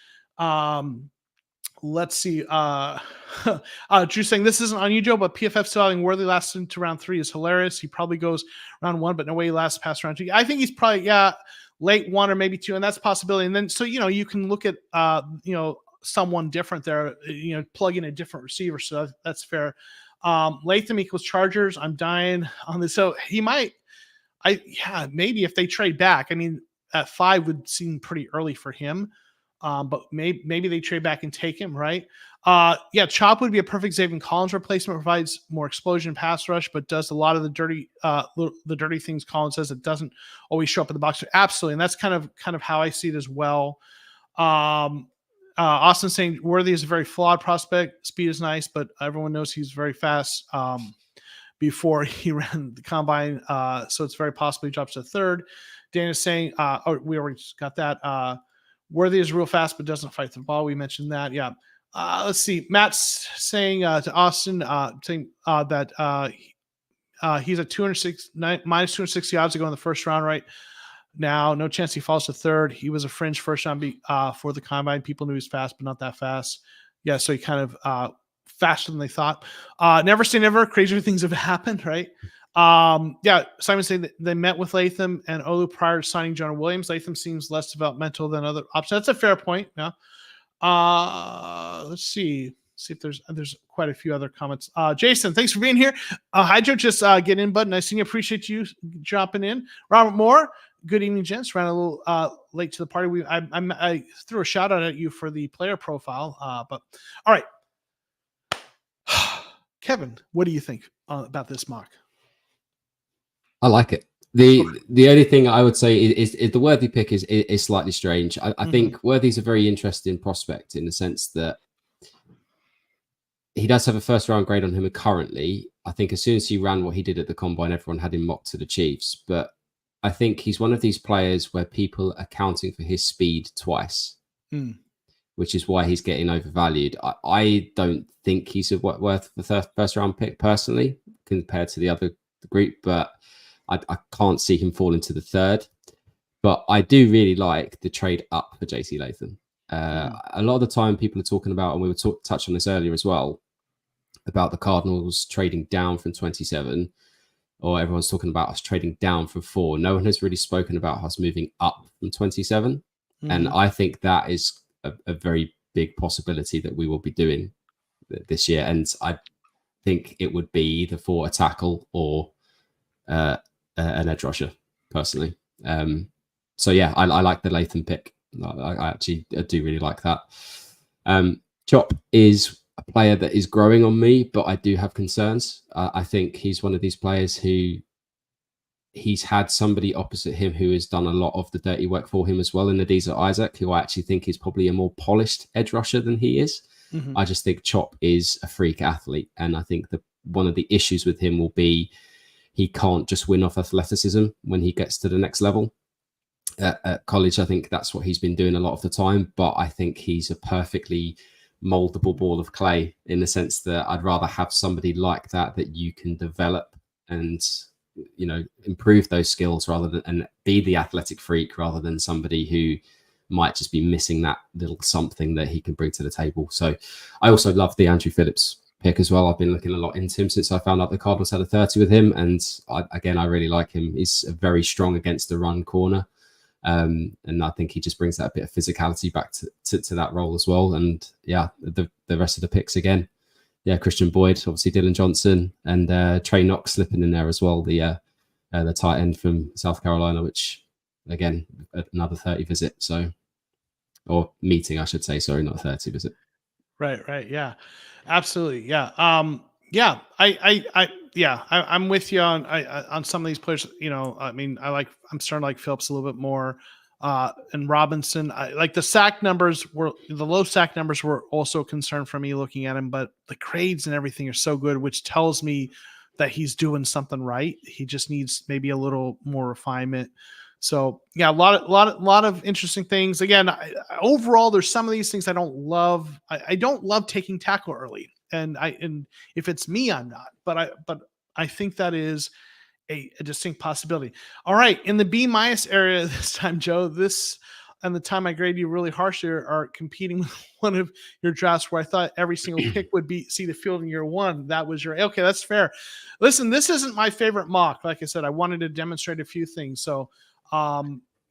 Let's see. Drew saying this isn't on you, Joe, but PFF still having Worthy last into round 3 is hilarious. He probably goes round 1, but no way he lasts past round 2. I think he's probably, late 1 or maybe 2. And that's a possibility. And then, so, you can look at, someone different there, plug in a different receiver. So that's fair. Latham equals Chargers. I'm dying on this. So he might, maybe if they trade back, at 5 would seem pretty early for him. But maybe they trade back and take him, right? Chop would be a perfect Zaven Collins replacement, provides more explosion pass rush, but does a lot of the dirty things Collins says. It doesn't always show up in the box. Absolutely. And that's kind of how I see it as well. Austin saying Worthy is a very flawed prospect. Speed is nice, but everyone knows he's very fast before he ran the combine. So it's very possible he drops to 3rd. Dan is saying, we already got that. Worthy is real fast, but doesn't fight the ball. We mentioned that. Yeah. Let's see. Matt's saying to Austin, saying that He's at minus 260 odds to go in the first round right now. No chance he falls to third. He was a fringe first round for the combine. People knew he was fast, but not that fast. Yeah, so he kind of faster than they thought. Never say never. Crazier things have happened, right? Yeah, Simon saying that they met with Latham and Olu prior to signing Jonah Williams. Latham seems less developmental than other options. That's a fair point. Yeah. Let's see if there's quite a few other comments. Jason, thanks for being here. Hi Joe, just get in, bud. Nice seeing you. Appreciate you dropping in. Robert Moore, good evening, gents. Ran a little late to the party. I threw a shout out at you for the player profile, but all right. Kevin, what do you think about this mock? I like it. The only thing I would say is the Worthy pick is slightly strange. I think Worthy's a very interesting prospect in the sense that he does have a first round grade on him currently. I think as soon as he ran what he did at the combine, everyone had him mocked to the Chiefs. But I think he's one of these players where people are counting for his speed twice, which is why he's getting overvalued. I don't think he's worth the first round pick personally compared to the other group, but I can't see him falling to the third. But I do really like the trade up for JC Latham. A lot of the time people are talking about, and we were touched on this earlier as well, about the Cardinals trading down from 27, or everyone's talking about us trading down from 4. No one has really spoken about us moving up from 27. And I think that is a very big possibility that we will be doing this year. And I think it would be either for a tackle or an edge rusher, personally. So yeah, I like the Latham pick. I actually do really like that. Chop is a player that is growing on me, but I do have concerns. I think he's one of these players who he's had somebody opposite him who has done a lot of the dirty work for him as well in Adisa Isaac, who I actually think is probably a more polished edge rusher than he is. I just think Chop is a freak athlete. And I think that one of the issues with him will be he can't just win off athleticism when he gets to the next level. At college, I think that's what he's been doing a lot of the time. But I think he's a perfectly moldable ball of clay in the sense that I'd rather have somebody like that you can develop and, you know, improve those skills rather than and be the athletic freak rather than somebody who might just be missing that little something that he can bring to the table. So I also love the Andrew Phillips pick as well. I've been looking a lot into him since I found out the Cardinals had a 30 with him. And I really like him. He's very strong against the run corner. And I think he just brings that bit of physicality back to that role as well. And yeah, the rest of the picks again. Yeah, Christian Boyd, obviously Dylan Johnson, and Trey Knox slipping in there as well, the tight end from South Carolina, which again, another 30 visit. So, or meeting, I should say. Sorry, not a 30 visit. Right. Yeah, absolutely. Yeah. I'm with you on some of these players. You know, I mean, I'm starting to like Phillips a little bit more, and Robinson. The low sack numbers were also a concern for me looking at him, but the grades and everything are so good, which tells me that he's doing something right. He just needs maybe a little more refinement. So yeah, a lot of interesting things. Again, overall, there's some of these things I don't love. I don't love taking tackle early, and if it's me, I'm not. But I think that is a distinct possibility. All right, in the B- area this time, Joe. This and the time I grade you really harshly are competing with one of your drafts where I thought every single pick would see the field in year one. That was okay. That's fair. Listen, this isn't my favorite mock. Like I said, I wanted to demonstrate a few things. So.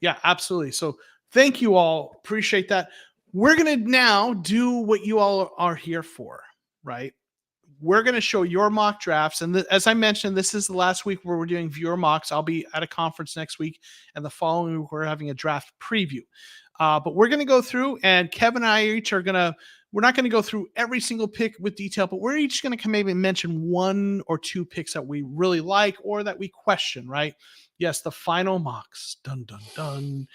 Yeah, absolutely. So thank you all. Appreciate that. We're going to now do what you all are here for, right? We're going to show your mock drafts. And as I mentioned, this is the last week where we're doing viewer mocks. I'll be at a conference next week, and the following week we're having a draft preview. But we're going to go through, and Kevin and I each we're not going to go through every single pick with detail, but we're each going to maybe mention one or two picks that we really like or that we question, right? Yes, the final mocks. Dun, dun, dun.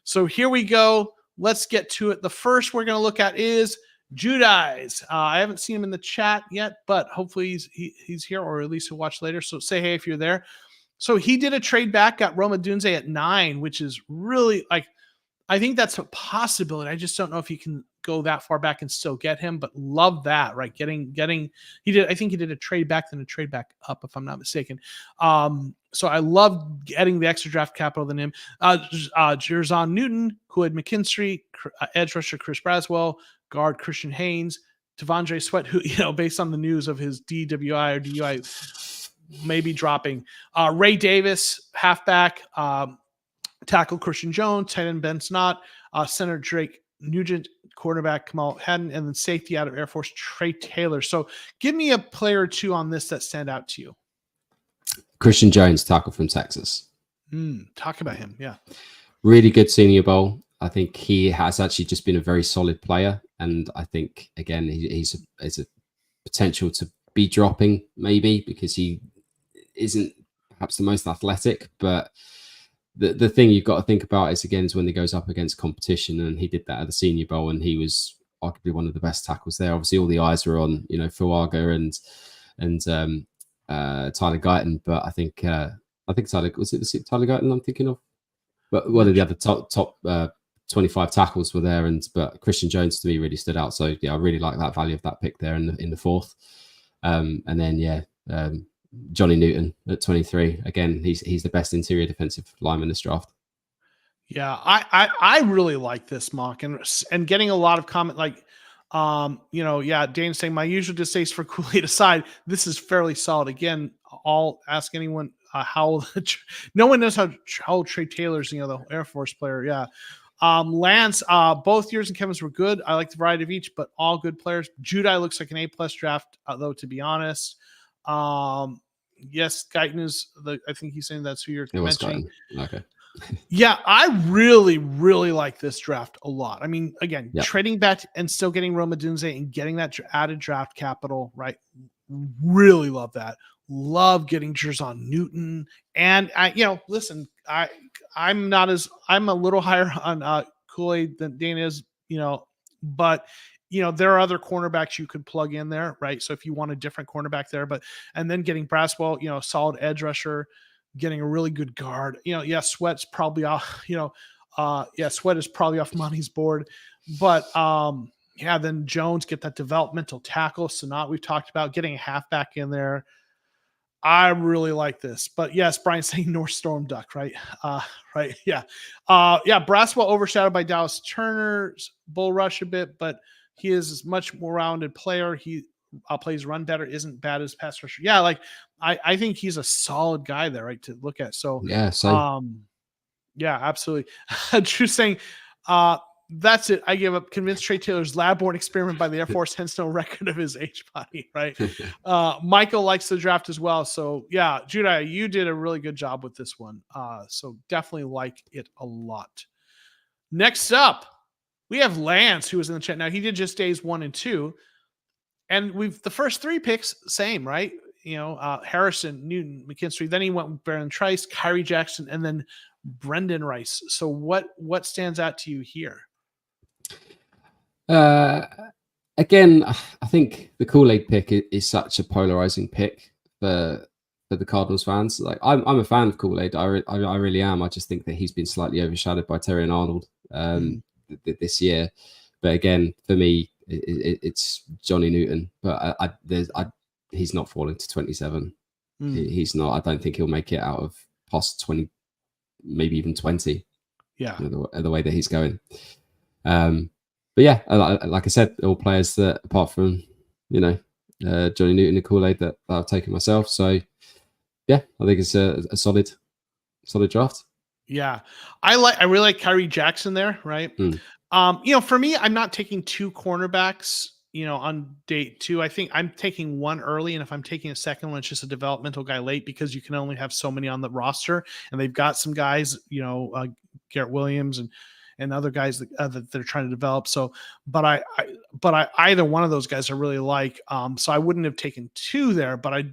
So here we go. Let's get to it. The first we're going to look at is Judice. I haven't seen him in the chat yet, but hopefully he's here, or at least he'll watch later. So say hey if you're there. So he did a trade back, got Roma Dunze at 9, which is really like I think that's a possibility. I just don't know if you can go that far back and still get him, but love that, right? Getting he did, I think he did a trade back, then a trade back up, if I'm not mistaken. So I love getting the extra draft capital than him. Jerzon Newton, Kool-Aid McKinstry, edge rusher Chris Braswell, guard Christian Haynes, Devondre Sweat, who, based on the news of his DWI or DUI maybe dropping, Ray Davis, halfback, tackle Christian Jones, tight end Ben Snott, center Drake Nugent, quarterback Kamal Haddon, and then safety out of Air Force Trey Taylor. So give me a player or two on this that stand out to you. Christian Jones, tackle from Texas. Talk about him. Yeah. Really good Senior Bowl. I think he has actually just been a very solid player. And I think, again, he's a potential to be dropping maybe because he isn't perhaps the most athletic, but the thing you've got to think about is when he goes up against competition, and he did that at the Senior Bowl, and he was arguably one of the best tackles there. Obviously, all the eyes were on Fuaga and Tyler Guyton, but I think Tyler, was it Tyler Guyton I'm thinking of? But one of the other top 25 tackles were there, but Christian Jones to me really stood out. So yeah, I really like that value of that pick there in the fourth, and then Johnny Newton at 23. Again, he's the best interior defensive lineman in this draft. Yeah, I really like this mock, and getting a lot of comment like, Dane's saying my usual distaste for Kool-Aid aside, this is fairly solid. Again, I'll ask anyone how no one knows how old Trey Taylor's, the Air Force player. Yeah. Lance, both yours and Kevin's were good. I like the variety of each, but all good players. Judai looks like an A+ draft, though, to be honest. Yes, Guyton is I think he's saying that's who you're mentioning. Okay. Yeah, I really, really like this draft a lot. I mean, again, trading back and still getting Rome Odunze and getting that added draft capital, right? Really love that. Love getting Jerzon Newton. And listen, I'm a little higher on Kool-Aid than Dane is, but there are other cornerbacks you could plug in there, right? So if you want a different cornerback there, and then getting Braswell, solid edge rusher, getting a really good guard, Sweat's probably off, Sweat is probably off Monty's board, but then Jones, get that developmental tackle. Sanat, we've talked about getting a halfback in there. I really like this, but yes, Brian's saying North Storm Duck, right? Right. Yeah. Braswell overshadowed by Dallas Turner's bull rush a bit, but he is a much more rounded player. He plays run better, isn't bad as pass rusher. Yeah. Like I think he's a solid guy there, right, to look at. So yeah. Yeah, absolutely. Drew saying, that's it. I give up. Convinced Trey Taylor's lab-born experiment by the Air Force, hence no record of his age body, right? Michael likes the draft as well. So yeah, Judah, you did a really good job with this one. So definitely like it a lot. Next up, we have Lance, who was in the chat. Now he did just days 1 and 2. And the first 3 picks, same, right? Harrison, Newton, McKinstry. Then he went with Baron Trice, Kyrie Jackson, and then Brendan Rice. So what stands out to you here? Again, I think the Kool-Aid pick is such a polarizing pick for the Cardinals fans. Like I'm a fan of Kool-Aid. I really am. I just think that he's been slightly overshadowed by Terry and Arnold this year. But again, for me, it's Johnny Newton. But he's not falling to 27. He's not. I don't think he'll make it out of past 20, maybe even 20. Yeah, the way that he's going. But yeah, like I said, all players that apart from Johnny Newton and Kool-Aid that I've taken myself. So yeah, I think it's a solid draft. Yeah, I really like Kyrie Jackson there, right? For me, I'm not taking 2 cornerbacks, on day 2. I think I'm taking one early, and if I'm taking a second one, it's just a developmental guy late because you can only have so many on the roster, and they've got some guys, Garrett Williams and other guys that they're trying to develop. So, but I either one of those guys I really like. So I wouldn't have taken 2 there, but I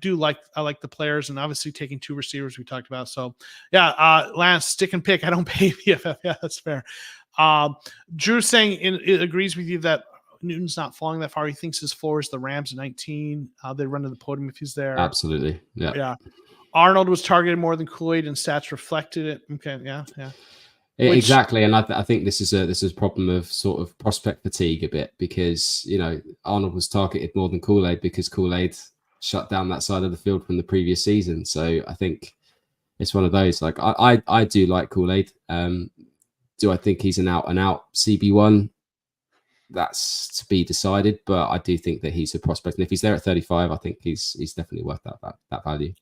like the players, and obviously taking 2 receivers we talked about. So yeah, Lance, stick and pick. I don't pay PFF. Yeah, that's fair. Drew saying it agrees with you that Newton's not falling that far. He thinks his floor is the Rams at 19. They run to the podium if he's there. Absolutely. Yeah. Yeah. Arnold was targeted more than Kool-Aid, and stats reflected it. Okay. Yeah. which Exactly, and I think this is a problem of sort of prospect fatigue a bit, because Arnold was targeted more than Kool-Aid because Kool-Aid shut down that side of the field from the previous season. So I think it's one of those. Like I do like Kool-Aid. Do I think he's an out and out CB1? That's to be decided, but I do think that he's a prospect, and if he's there at 35, I think he's definitely worth that value.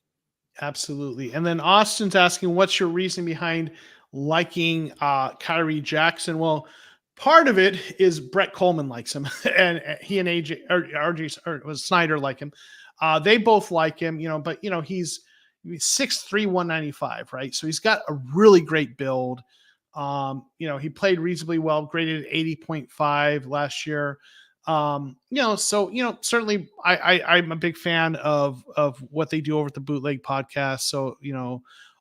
absolutely. And then Austin's asking, what's your reason behind liking Kyrie Jackson? Well, part of it is Brett Coleman likes him, and he and RJ or was Snyder like him. They both like him, but he's 6'3", 195, right? So he's got a really great build. He played reasonably well, graded 80.5 last year. Certainly I'm a big fan of what they do over at the Bootleg podcast. So,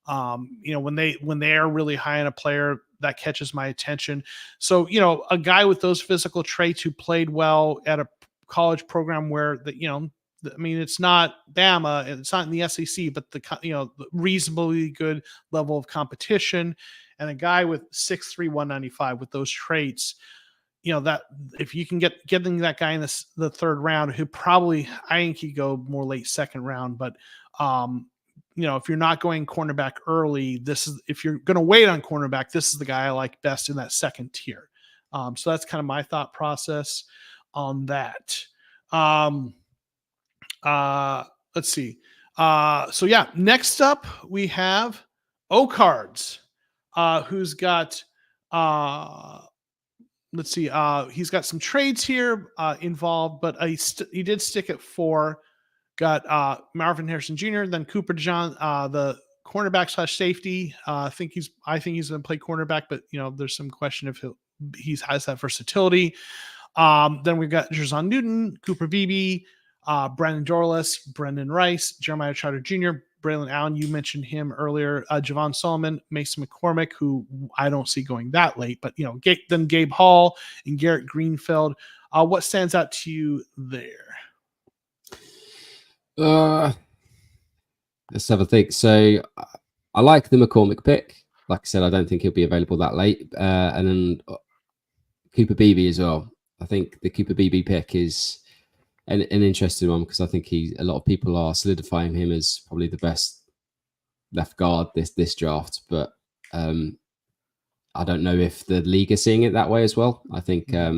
when they are really high on a player, that catches my attention. So, a guy with those physical traits who played well at a college program where it's not Bama, it's not in the SEC, but the reasonably good level of competition, and a guy with 6'3", 195 with those traits, that if you can getting that guy in the third round, who probably, I think he'd go more late second round, but if you're not going cornerback early, if you're going to wait on cornerback, this is the guy I like best in that second tier. So that's kind of my thought process on that. Let's see. So yeah, next up we have O-Cards, who's got, let's see. He's got some trades here involved, but he did stick at 4. Got Marvin Harrison Jr., then Cooper DeJean, the cornerback / safety. I think he's going to play cornerback, but there's some question if he has that versatility. Then we've got Jerzon Newton, Cooper Beebe, Brandon Dorless, Brendan Rice, Jeremiah Trotter Jr., Braylon Allen, you mentioned him earlier, Javon Solomon, Mason McCormick, who I don't see going that late, but then Gabe Hall and Garrett Greenfield. What stands out to you there? Let's have a think. So I like the McCormick pick. Like I said, I don't think he'll be available that late. And then Cooper Beebe as well. I think the Cooper Beebe pick is an interesting one, because I think a lot of people are solidifying him as probably the best left guard this draft. But I don't know if the league is seeing it that way as well. I think I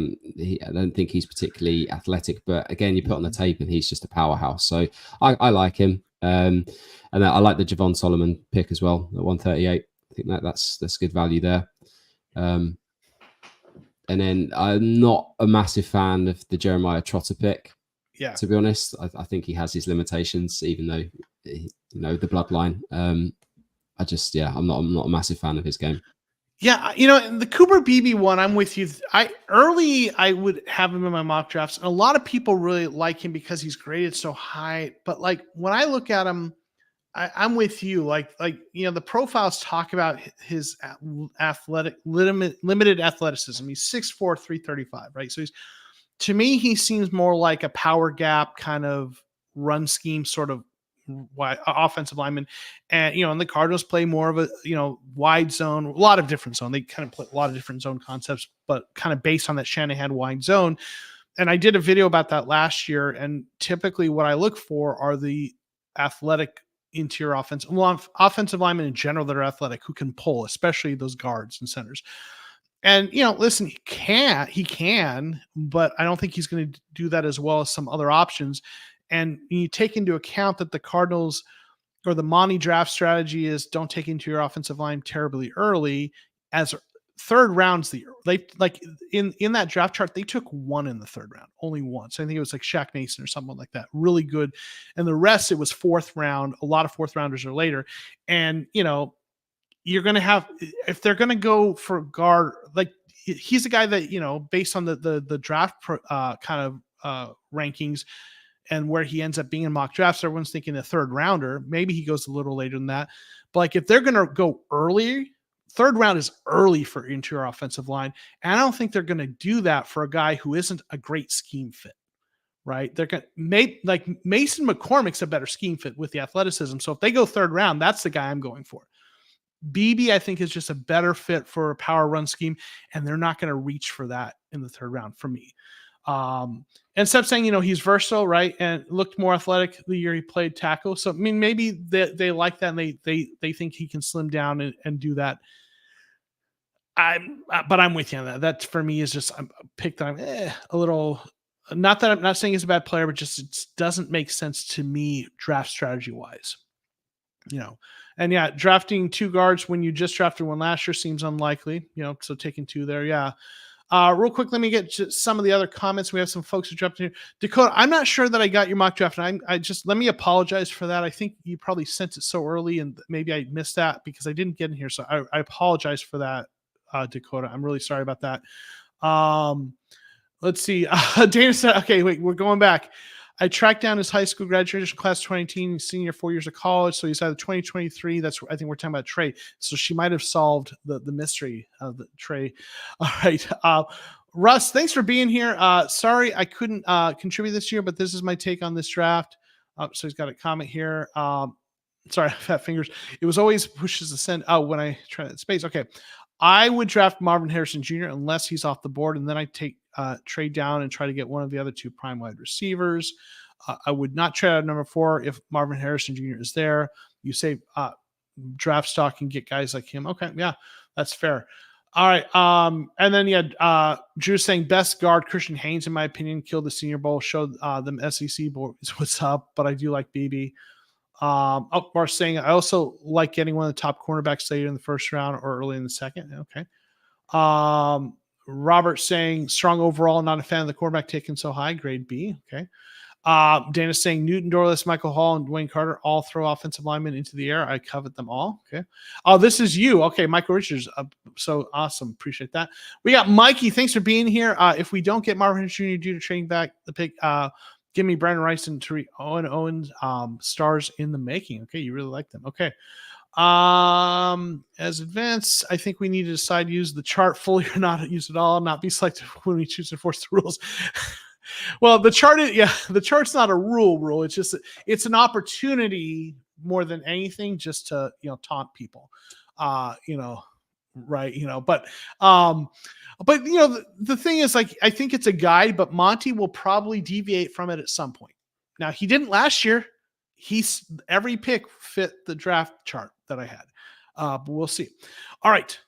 don't think he's particularly athletic, but again, you put on the tape and he's just a powerhouse. So I like him, and I like the Javon Solomon pick as well at 138. I think that's good value there. And then I'm not a massive fan of the Jeremiah Trotter pick. Yeah, to be honest, I think he has his limitations, even though the bloodline. I'm not a massive fan of his game. Yeah, the Cooper Beebe one, I'm with you. I would have him in my mock drafts. And a lot of people really like him because he's graded so high. But when I look at him, I'm with you. The profiles talk about his limited athleticism. He's 6'4", 335, right? So to me, he seems more like a power gap kind of run scheme sort of offensive lineman. And and the Cardinals play more of a wide zone, a lot of different zone. They kind of play a lot of different zone concepts, but kind of based on that Shanahan wide zone. And I did a video about that last year, and typically what I look for are the athletic interior offensive linemen in general that are athletic, who can pull, especially those guards and centers. And listen, he can, but I don't think he's going to do that as well as some other options. And you take into account that the Cardinals, or the Monty draft strategy, is don't take into your offensive line terribly early. As third rounds, in that draft chart, they took 1 in the third round, only 1. So I think it was like Shaq Mason or someone like that, really good. And the rest, it was 4th round. A lot of 4th rounders are later. And you're going to have, if they're going to go for guard, he's a guy that based on the draft kind of rankings and where he ends up being in mock drafts, everyone's thinking a 3rd rounder. Maybe he goes a little later than that. But if they're going to go early, 3rd round is early for interior offensive line. And I don't think they're going to do that for a guy who isn't a great scheme fit, right? They're going to Mason McCormick's a better scheme fit with the athleticism. So if they go 3rd round, that's the guy I'm going for. BB, I think, is just a better fit for a power run scheme, and they're not going to reach for that in the third round for me. And Seb saying, he's versatile, right? And looked more athletic the year he played tackle. So, I mean, maybe they like that and they think he can slim down and do that. But I'm with you on that. That for me is just a pick that I'm a little, not that I'm not saying he's a bad player, but just it doesn't make sense to me draft strategy wise. And yeah, drafting 2 guards when you just drafted one last year seems unlikely, so taking 2 there. Yeah. Real quick, let me get to some of the other comments. We have some folks who jumped in here. Dakota, I'm not sure that I got your mock draft. And I just, let me apologize for that. I think you probably sent it so early and maybe I missed that because I didn't get in here. So I apologize for that, Dakota. I'm really sorry about that. Let's see. Dana said, okay, wait, we're going back. I tracked down his high school graduation class 2018, senior 4 years of college. So he's either 2023. That's, I think we're talking about Trey. So she might have solved the mystery of the Trey. All right. Russ, thanks for being here. Sorry, I couldn't contribute this year, but this is my take on this draft. So he's got a comment here. Sorry, fat fingers. It was always pushes the send. Oh, when I try that space. Okay. I would draft Marvin Harrison Jr. unless he's off the board, and then I take trade down and try to get one of the other 2 prime wide receivers. I would not trade out of number 4 if Marvin Harrison Jr. is there. You say draft stock and get guys like him. Okay, yeah, that's fair. All right, and then Drew saying best guard Christian Haynes in my opinion killed the Senior Bowl, showed them SEC boys what's up, but I do like BB. Mark saying I also like getting one of the top cornerbacks later in the first round or early in the second. Okay. Robert saying strong overall, not a fan of the quarterback taken so high, grade B. Okay. Dana saying Newton, Dorless, Michael Hall, and Dwayne Carter all throw offensive linemen into the air. I covet them all. Okay. Oh, this is you. Okay. Michael Richards. So awesome. Appreciate that. We got Mikey. Thanks for being here. If we don't get Marvin Jr. due to trading back the pick, give me Brandon Rice and Tariq Owens, stars in the making. Okay, you really like them. Okay. As advanced, I think we need to decide use the chart fully or not use it all, not be selective when we choose to enforce the rules. Well, the chart is, the chart's not a rule. It's just, it's an opportunity more than anything just to, taunt people, right. But the thing is, like, I think it's a guide, but Monty will probably deviate from it at some point. Now, he didn't last year. Every pick fit the draft chart that I had, but we'll see. All right.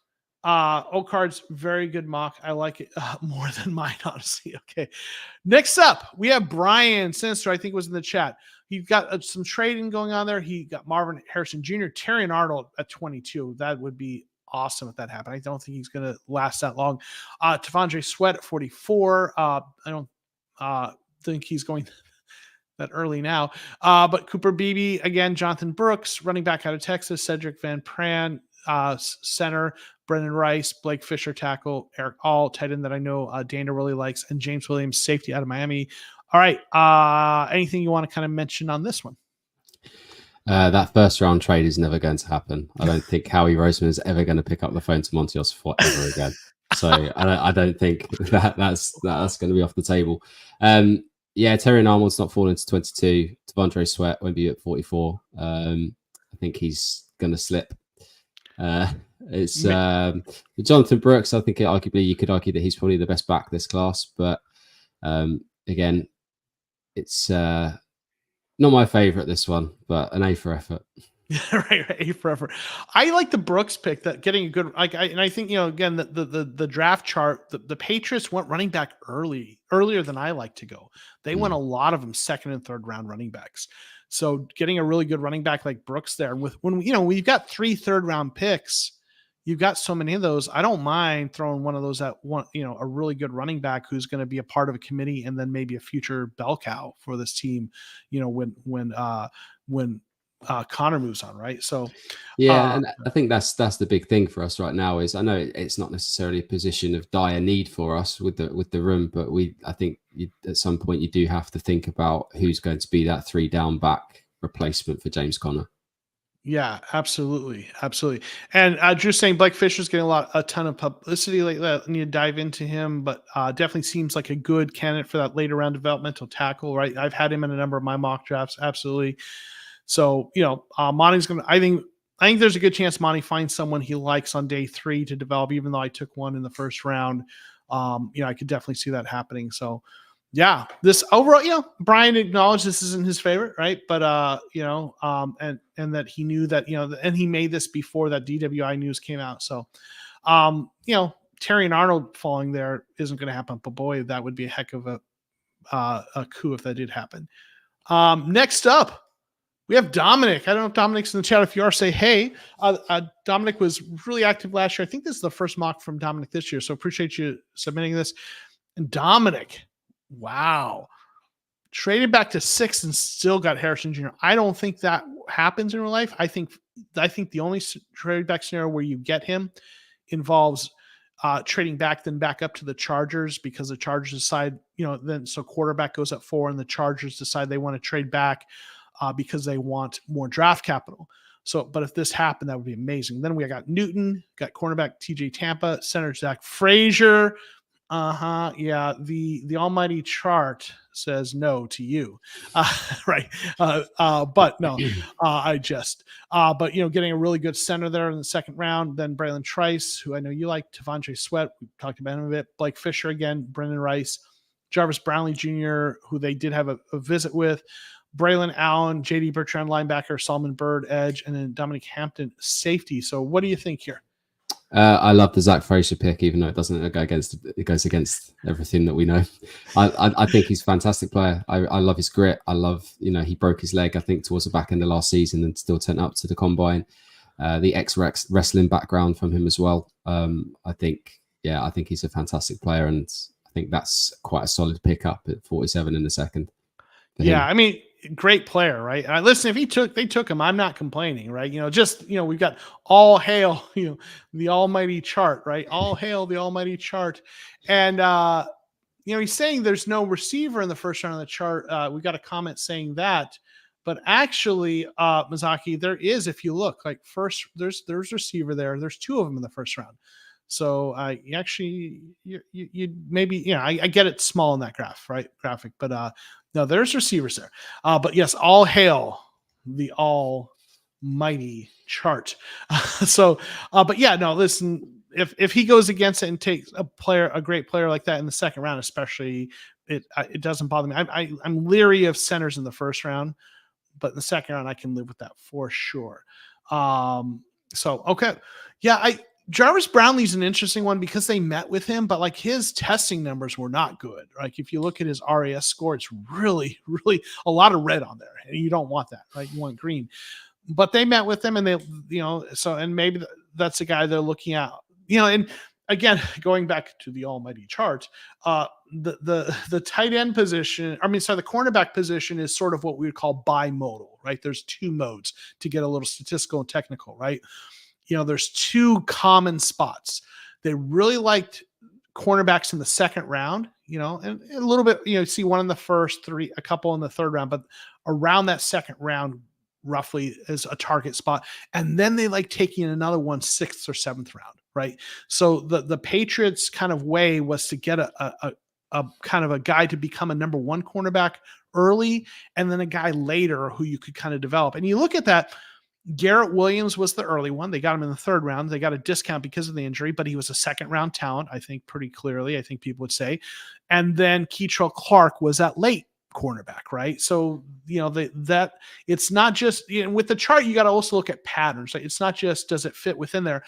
Cards, very good mock. I like it more than mine, honestly. Okay. Next up, we have Brian Sinister, I think was in the chat. He got some trading going on there. He got Marvin Harrison Jr., Terrion Arnold at 22. That would be awesome if that happened. I don't think he's going to last that long. Tavondre Sweat at 44. I don't think he's going that early now. But Cooper Beebe, again, Jonathan Brooks, running back out of Texas, Cedric Van Pran, center, Brendan Rice, Blake Fisher, tackle, Eric All, tight end that I know Dana really likes, and James Williams, safety out of Miami. All right. Anything you want to kind of mention on this one? That first round trade is never going to happen. I don't think Howie Roseman is ever going to pick up the phone to Monty Osifort ever again. So I don't think that's going to be off the table. Terrion Arnold's not falling to 22. Tavondre Sweat won't be at 44. I think he's going to slip. It's Jonathan Brooks. I think arguably you could argue that he's probably the best back this class, but again, it's not my favorite, this one, but an A for effort. right, A for effort. I like the Brooks pick, that getting a good, and I think, again, the draft chart, the Patriots went running back earlier than I like to go. They went a lot of them second and third round running backs. So getting a really good running back like Brooks there, when you've got 3 third round picks, you've got so many of those. I don't mind throwing one of those at one, a really good running back who's going to be a part of a committee and then maybe a future bell cow for this team, when Connor moves on, right? So and I think that's the big thing for us right now. Is I know it's not necessarily a position of dire need for us with the room, but I think at some point you do have to think about who's going to be that 3 down back replacement for James Conner. Yeah, absolutely. And Drew saying Blake Fisher's getting a ton of publicity like that. I need to dive into him, but definitely seems like a good candidate for that later round developmental tackle, right? I've had him in a number of my mock drafts. Absolutely. So, Monty's going to, I think I think there's a good chance Monty finds someone he likes on day 3 to develop, even though I took one in the first round. I could definitely see that happening. So yeah, this overall, Brian acknowledged this isn't his favorite, right? But and that he knew that, and he made this before that DWI news came out. So Terry and Arnold falling there isn't going to happen, but boy, that would be a heck of a coup if that did happen. Next up, we have Dominic. I don't know if Dominic's in the chat. If you are, say hey. Dominic was really active last year. I think this is the first mock from Dominic this year, so appreciate you submitting this. And Dominic, wow, traded back to 6 and still got Harrison Jr. I don't think that happens in real life. I think the only trade back scenario where you get him involves trading back, then back up to the Chargers, because the Chargers decide, then so quarterback goes at 4 and the Chargers decide they want to trade back because they want more draft capital. So, but if this happened, that would be amazing. Then we got Newton, got cornerback TJ Tampa, center Zach Frazier. Yeah, the almighty chart says no to you. Right. But no, but getting a really good center there in the second round. Then Braylon Trice, who I know you like, Tavondre Sweat, we talked about him a bit, Blake Fisher again, Brendan Rice, Jarvis Brownlee Jr., who they did have a visit with, Braylon Allen, JD Bertrand linebacker, Solomon Byrd edge, and then Dominic Hampton safety. So what do you think here? I love the Zach Frazier pick, even though it doesn't go against, it goes against everything that we know. I think he's a fantastic player. I love his grit. I love, he broke his leg, I think, towards the back end of last season and still turned up to the combine. The ex-wrestling background from him as well. I think he's a fantastic player, and I think that's quite a solid pickup at 47 in the second. Yeah, I mean, great player, right? Listen, if they took him, I'm not complaining, right? We've got all hail, the almighty chart, right? All hail the almighty chart. And, he's saying there's no receiver in the first round of the chart. We got a comment saying that, but actually, Mazaki, there is, if you look, like first, there's receiver there. There's 2 of them in the first round. So you maybe, I get it small in that graphic, but no, there's receivers there. But yes, all hail the almighty chart. But yeah, no, listen, if he goes against it and takes a great player like that in the second round, especially, it doesn't bother me. I'm leery of centers in the first round, but in the second round, I can live with that for sure. Okay. Yeah, Jarvis Brownlee's an interesting one because they met with him, but like his testing numbers were not good. Like if you look at his RAS score, it's really, really a lot of red on there, and you don't want that, right? You want green. But they met with him, and they, and maybe that's a guy they're looking at, and again, going back to the almighty chart, the tight end position, the cornerback position is sort of what we would call bimodal, right? There's 2 modes to get a little statistical and technical, right? There's 2 common spots. They really liked cornerbacks in the second round, and a little bit, see one in the first 3, a couple in the third round, but around that second round, roughly, is a target spot. And then they like taking another one 6th or 7th round, right? So the Patriots kind of way was to get a kind of a guy to become a number 1 cornerback early, and then a guy later who you could kind of develop. And you look at that, Garrett Williams was the early one. They got him in the 3rd round. They got a discount because of the injury, but he was a 2nd round talent, I think, pretty clearly, I think people would say. And then Keitrell Clark was that late cornerback, right? So, that it's not just, with the chart, you got to also look at patterns. Right? It's not just, does it fit within there,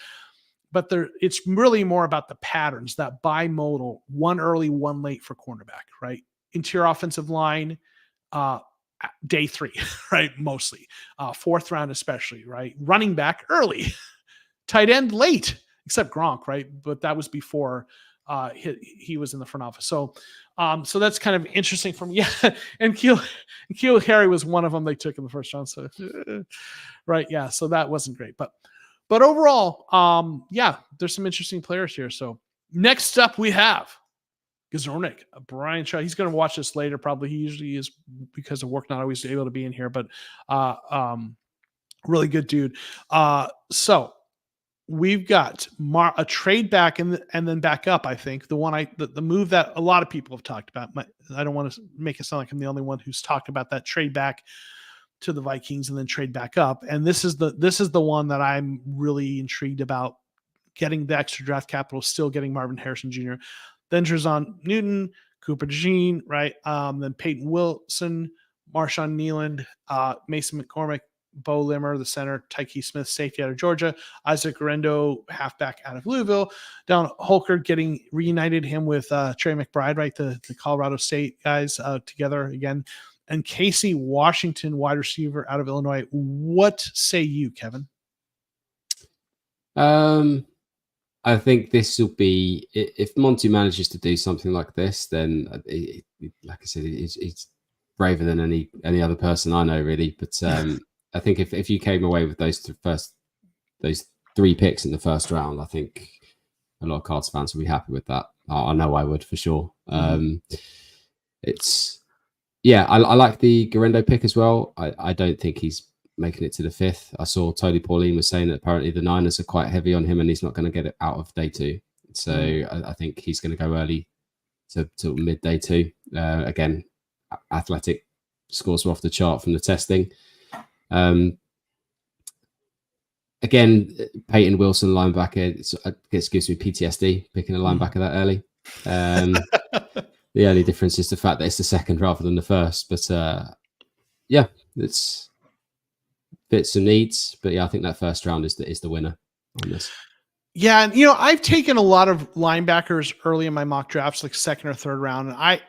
but it's really more about the patterns, that bimodal, 1 early, 1 late for cornerback, right? Interior offensive line, day 3, right? Mostly 4th round, especially, right? Running back early, tight end late, except Gronk, right? But that was before he was in the front office. So that's kind of interesting for me. Yeah. And Keel Harry was one of them they took in the first round. So, right. Yeah. So that wasn't great, but overall, there's some interesting players here. So next up we have Gazornik, Brian Shaw. He's going to watch this later. Probably he usually is, because of work, not always able to be in here, but really good dude. So we've got a trade back and then back up. I think the move that a lot of people have talked about. I don't want to make it sound like I'm the only one who's talked about that trade back. to the Vikings and then trade back up. And this is the one that I'm really intrigued about, getting the extra draft capital, still getting Marvin Harrison Jr., then Drazon Newton, Cooper DeJean, right? Then Peyton Wilson, Marshawn Nealand, Mason McCormick, Bo Limmer, the center, Tyke Smith, safety out of Georgia, Isaac Rendo, halfback out of Louisville, Down Holker getting reunited him with Trey McBride, right? The Colorado State guys together again. And Casey Washington, wide receiver out of Illinois. What say you, Kevin? I think this will be, if Monty manages to do something like this, then like I said, he's braver than any other person I know, really. But I think if you came away with those three picks in the first round, I think a lot of Cards fans will be happy with that. I know I would, for sure. I like the Garendo pick as well. I don't think he's making it to the fifth. I saw Tony Pauline was saying that apparently the Niners are quite heavy on him and he's not going to get it out of day two. So I think he's going to go early to mid day two. Again, athletic, scores were off the chart from the testing. Again, Peyton Wilson, linebacker, it gives me PTSD picking a linebacker that early. The only difference is the fact that it's the second rather than the first. But it's fits and needs. But yeah, I think that first round is the winner on this. Yeah, and I've taken a lot of linebackers early in my mock drafts, like second or third round, and I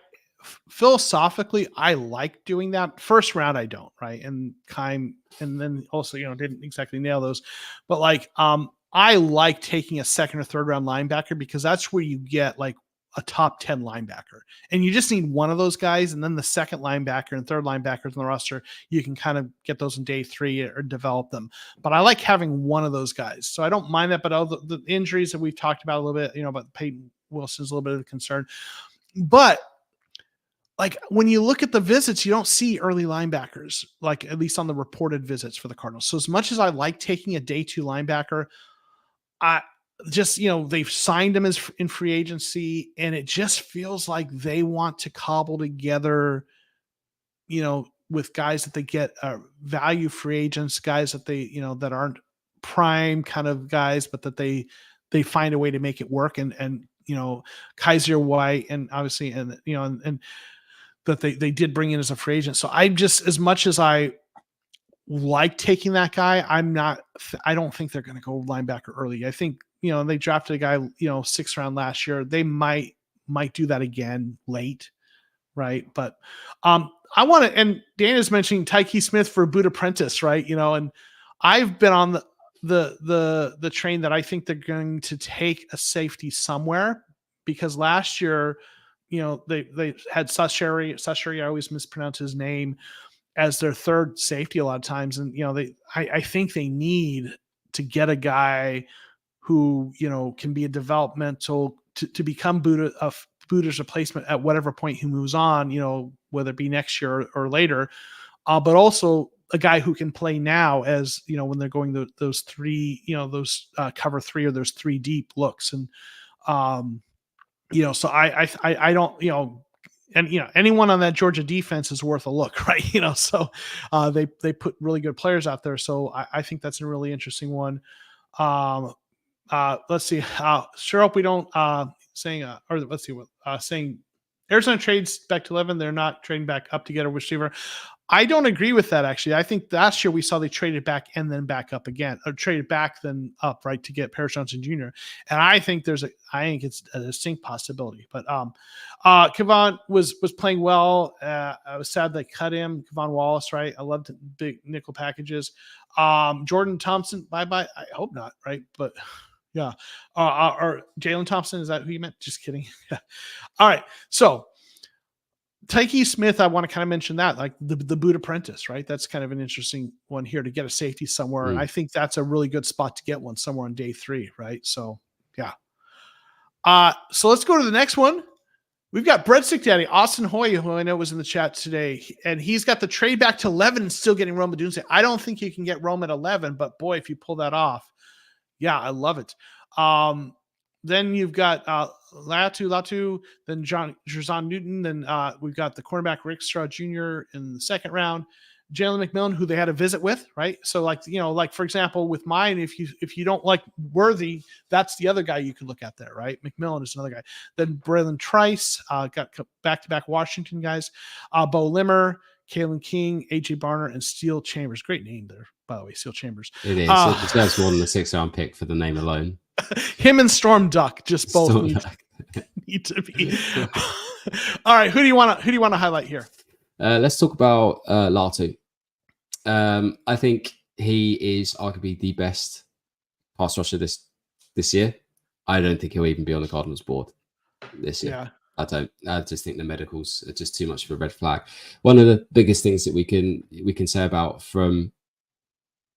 philosophically I like doing that. First round I don't, right? And Keim, and then also didn't exactly nail those, but like I like taking a second or third round linebacker because that's where you get like a top 10 linebacker, and you just need one of those guys, and then the second linebacker and third linebackers on the roster, you can kind of get those in day three or develop them. But I like having one of those guys, so I don't mind that. But all the injuries that we've talked about a little bit, about Peyton Wilson's a little bit of a concern. But like when you look at the visits, you don't see early linebackers, like at least on the reported visits for the Cardinals. So as much as I like taking a day two linebacker, I just, they've signed him as in free agency, and it just feels like they want to cobble together, with guys that they get value free agents, guys that they, that aren't prime kind of guys, but that they find a way to make it work. And Kaiser White, and obviously, and that they did bring in as a free agent. So I just, as much as I like taking that guy, I don't think they're going to go linebacker early. I think, they drafted a guy, sixth round last year. They might do that again late. Right. But I want to, and Dan is mentioning Tyke Smith for Buda Prentice, right? And I've been on the train that I think they're going to take a safety somewhere, because last year, they had Sasheri, I always mispronounce his name, as their third safety a lot of times. And, I think they need to get a guy who, can be a developmental to become Buda's replacement at whatever point he moves on, whether it be next year or later, but also a guy who can play now as, when they're going those three, those cover three or those three deep looks. And, so I don't, and anyone on that Georgia defense is worth a look, right? So they put really good players out there. So I think that's a really interesting one. Let's see. Sure hope we don't saying Arizona trades back to 11. They're not trading back up to get a receiver. I don't agree with that, actually. I think last year we saw they traded back and then back up again, or traded back then up, right, to get Paris Johnson Jr. And I think it's a distinct possibility. But Kevon was playing well. I was sad they cut him. Kevon Wallace, right? I loved big nickel packages. Jordan Thompson, bye-bye. I hope not, right? But yeah. Or Jalen Thompson, is that who you meant? Just kidding. Yeah. All right. So Tyke Smith, I want to kind of mention that, like the Boot Apprentice, right? That's kind of an interesting one here to get a safety somewhere. And I think that's a really good spot to get one somewhere on day three, right? So, yeah. So let's go to the next one. We've got Breadstick Daddy, Austin Hoy, who I know was in the chat today, and he's got the trade back to 11 and still getting Rome Odunze. I don't think you can get Rome at 11, but boy, if you pull that off, yeah, I love it. Then you've got Latu, then Drazon Newton. Then we've got the cornerback Rick Stroud Jr. in the second round. Jalen McMillan, who they had a visit with, right? So like, like for example, with mine, if you don't like Worthy, that's the other guy you could look at there, right? McMillan is another guy. Then Braylon Trice, got back-to-back Washington guys, Bo Limmer, Kalen King, AJ Barner, and Steel Chambers. Great name there, by the way, Steel Chambers. It is. It deserves more than a 6th-round pick for the name alone. Him and Storm Duck just both need to be. All right, who do you want to highlight here? Let's talk about Latu. I think he is arguably the best pass rusher this year. I don't think he'll even be on the Cardinals board this year. Yeah. I don't. I just think the medicals are just too much of a red flag. One of the biggest things that we can say about from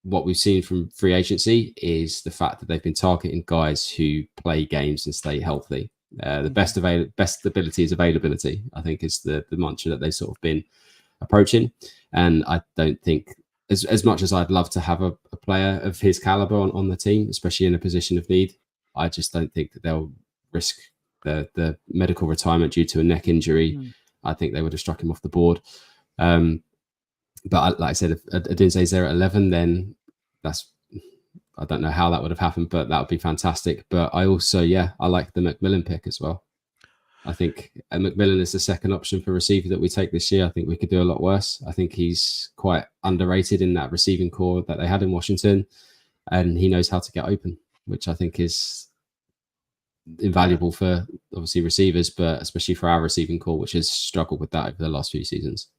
what we've seen from free agency is the fact that they've been targeting guys who play games and stay healthy. The best ability is availability, I think, is the mantra that they've sort of been approaching. And I don't think, as much as I'd love to have a player of his caliber on the team, especially in a position of need, I just don't think that they'll risk the medical retirement due to a neck injury. I think they would have struck him off the board. But like I said, if Odunze's there at 11, then I don't know how that would have happened, but that would be fantastic. But I also, I like the McMillan pick as well. I think McMillan is the second option for receiver that we take this year. I think we could do a lot worse. I think he's quite underrated in that receiving core that they had in Washington, and he knows how to get open, which I think is invaluable for obviously receivers, but especially for our receiving core, which has struggled with that over the last few seasons.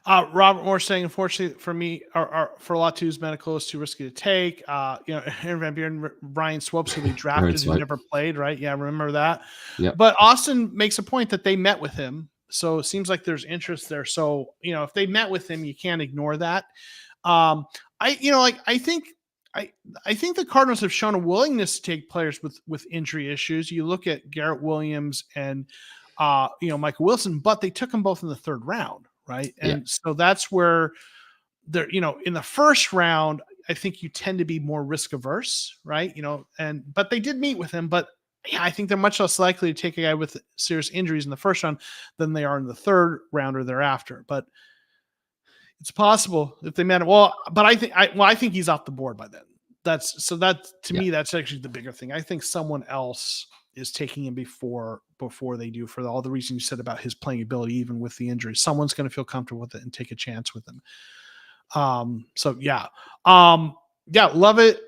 Robert Moore saying, unfortunately for me, or for Latu's medical is too risky to take. Aaron Van Buren, Brian Swopes, who they drafted, who never played, right? Yeah, remember that. Yep. But Austin makes a point that they met with him, so it seems like there's interest there. So if they met with him, you can't ignore that. I think the Cardinals have shown a willingness to take players with injury issues. You look at Garrett Williams and Michael Wilson, but they took them both in the 3rd round. Right. And so that's where they're, in the 1st round, I think you tend to be more risk averse. Right. But they did meet with him. But I think they're much less likely to take a guy with serious injuries in the 1st round than they are in the 3rd round or thereafter. But it's possible if they met him. Well, but I think he's off the board by then. To me, that's actually the bigger thing. I think someone else is taking him before they do, for all the reasons you said about his playing ability, even with the injury. Someone's going to feel comfortable with it and take a chance with him. Love it.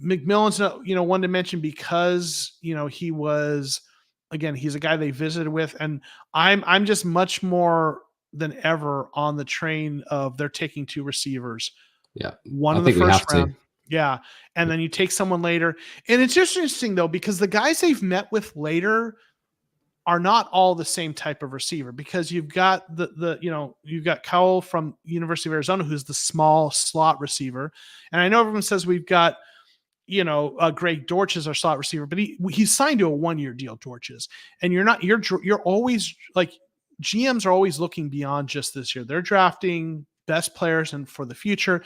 McMillan's one to mention because he was, again, he's a guy they visited with, and I'm just much more than ever on the train of they're taking 2 receivers. One in the 1st round. Yeah. And then you take someone later. And it's just interesting, though, because the guys they've met with later are not all the same type of receiver, because you've got you've got Cowell from University of Arizona, who's the small slot receiver. And I know everyone says we've got, Greg Dortch is our slot receiver, but he's signed to a 1-year deal, Dortch is. And you're always like, GMs are always looking beyond just this year. They're drafting best players and for the future.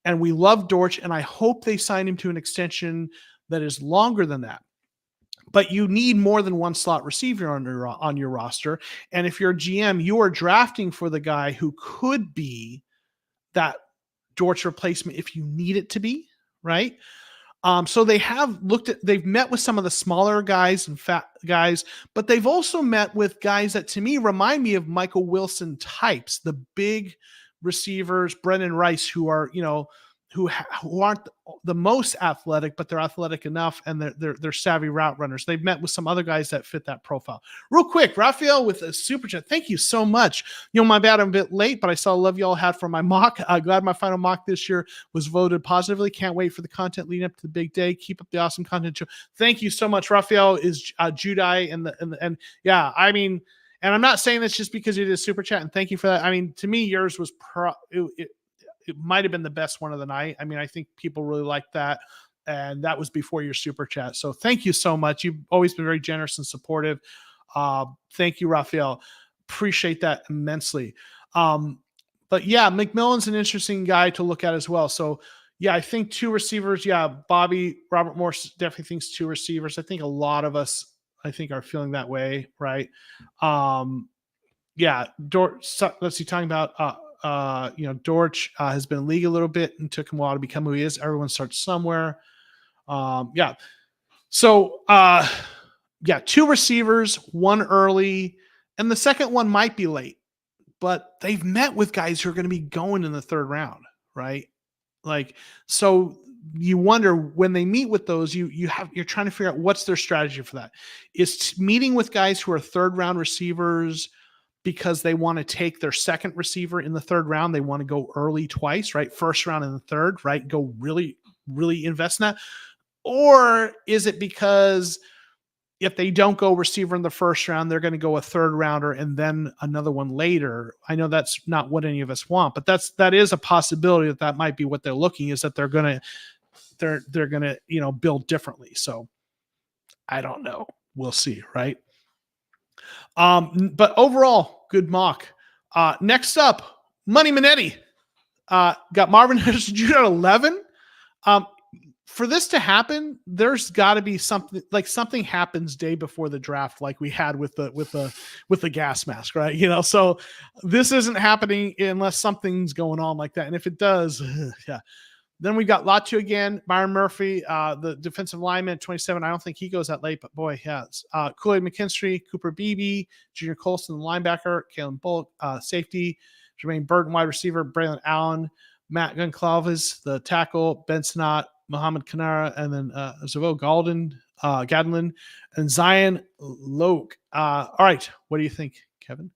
And we love Dortch, and I hope they sign him to an extension that is longer than that. But you need more than one slot receiver on your roster. And if you're a GM, you are drafting for the guy who could be that Dortch replacement if you need it to be, right? So they've met with some of the smaller guys and fat guys, but they've also met with guys that to me remind me of Michael Wilson types, the big receivers, Brendan Rice, who are, who aren't the most athletic, but they're athletic enough, and they're savvy route runners. They've met with some other guys that fit that profile. Real quick, Raphael with a super chat. Thank you so much. My bad, I'm a bit late, but I saw the love you all had for my mock. Glad my final mock this year was voted positively. Can't wait for the content leading up to the big day. Keep up the awesome content show. Thank you so much. Raphael is Judai, and yeah, I mean, and I'm not saying this just because you did a super chat, and thank you for that. I mean, to me, yours was it might have been the best one of the night. I mean, I think people really liked that, and that was before your super chat. So thank you so much. You've always been very generous and supportive. Thank you, Raphael. Appreciate that immensely. But yeah, McMillan's an interesting guy to look at as well. So yeah, I think 2 receivers. Yeah, Robert Morse definitely thinks 2 receivers. I think a lot of us, are feeling that way, right? yeah, let's see, talking about Dortch has been in the league a little bit and took him a while to become who he is. Everyone starts somewhere. Yeah. So yeah, 2 receivers, 1 early, and the second one might be late, but they've met with guys who are going to be going in the 3rd round, right? Like, so you wonder when they meet with those, you're trying to figure out what's their strategy for that. Is meeting with guys who are 3rd round receivers because they want to take their second receiver in the 3rd round. They want to go early twice, right? 1st round and the 3rd, right? Go really, really invest in that. Or is it because if they don't go receiver in the 1st round, they're going to go a 3rd rounder and then another one later? I know that's not what any of us want, but that is a possibility that might be what they're looking, is that they're going to, build differently. So I don't know. We'll see. Right. But overall, good mock. Next up, Money Manetti got Marvin Harrison Jr. at 11. For this to happen, there's got to be something happens day before the draft, like we had with the gas mask, right? So this isn't happening unless something's going on like that. And if it does, yeah. Then we got Latu again, Byron Murphy, the defensive lineman, 27. I don't think he goes that late, but boy, yes. Kool-Aid McKinstry, Cooper Beebe, Junior Colston, the linebacker, Kalen Bullock, safety, Jermaine Burton, wide receiver, Braylon Allen, Matt Goncalves, the tackle, Ben Snott, Muhammad Kanara, and then Zavo Gadlin, and Zion Loke. All right, what do you think, Kevin?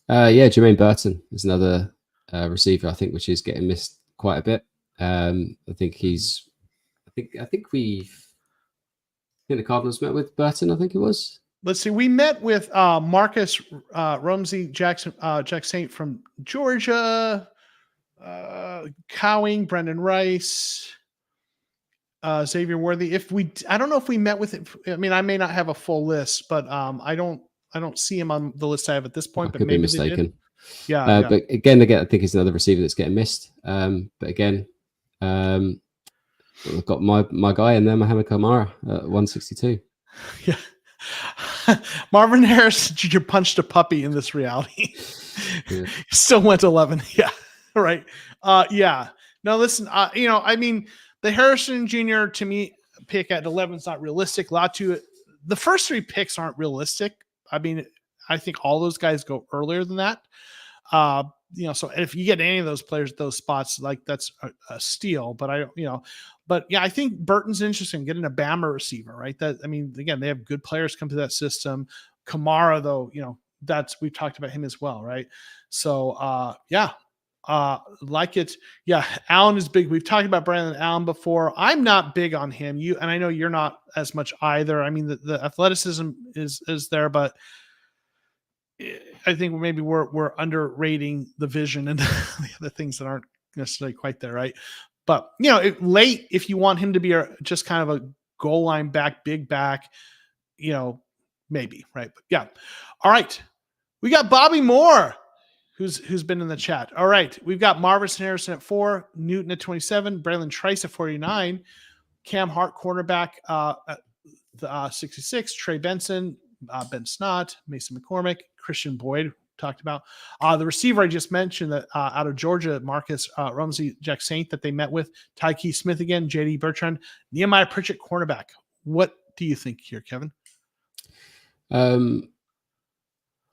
Yeah, Jermaine Burton is another receiver, I think, which is getting missed quite a bit. I think the Cardinals met with Burton, I think it was. Let's see. We met with Marcus Rumsey Jackson Saint from Georgia, Cowing, Brendan Rice, Xavier Worthy. I don't know if we met with it. I mean, I may not have a full list, but I don't see him on the list I have at this point. I could be mistaken. Yeah, but again, I think it's another receiver that's getting missed. But again, I've got my guy in there, Mohamed Kamara at 162. Yeah. Marvin Harris Jr. punched a puppy in this reality. Yeah. Still went 11. Yeah. Right. Yeah. No, listen, I mean, the Harrison Jr. to me pick at 11 is not realistic. Latu, the first 3 picks aren't realistic. I mean, I think all those guys go earlier than that. So if you get any of those players at those spots, like that's a steal. But I think Burton's interesting, getting a Bama receiver, right? Again, they have good players come to that system. Kamara, though, we've talked about him as well, right? So like it. Yeah, Allen is big. We've talked about Brandon Allen before. I'm not big on him. And I know you're not as much either. I mean, the athleticism is there, but I think maybe we're underrating the vision and the other things that aren't necessarily quite there, right? But late, if you want him to be just kind of a goal line back, big back, maybe, right? But yeah, all right. We got Bobby Moore, who's been in the chat. All right, we've got Marvin Harrison at 4, Newton at 27, Braylon Trice at 49, Cam Hart cornerback at 66, Trey Benson, Ben Snott, Mason McCormick, Christian Boyd talked about. The receiver I just mentioned that out of Georgia, Marcus Rumsey Jack Saint, that they met with, Tyke Smith again, JD Bertrand, Nehemiah Pritchett cornerback. What do you think here, Kevin? I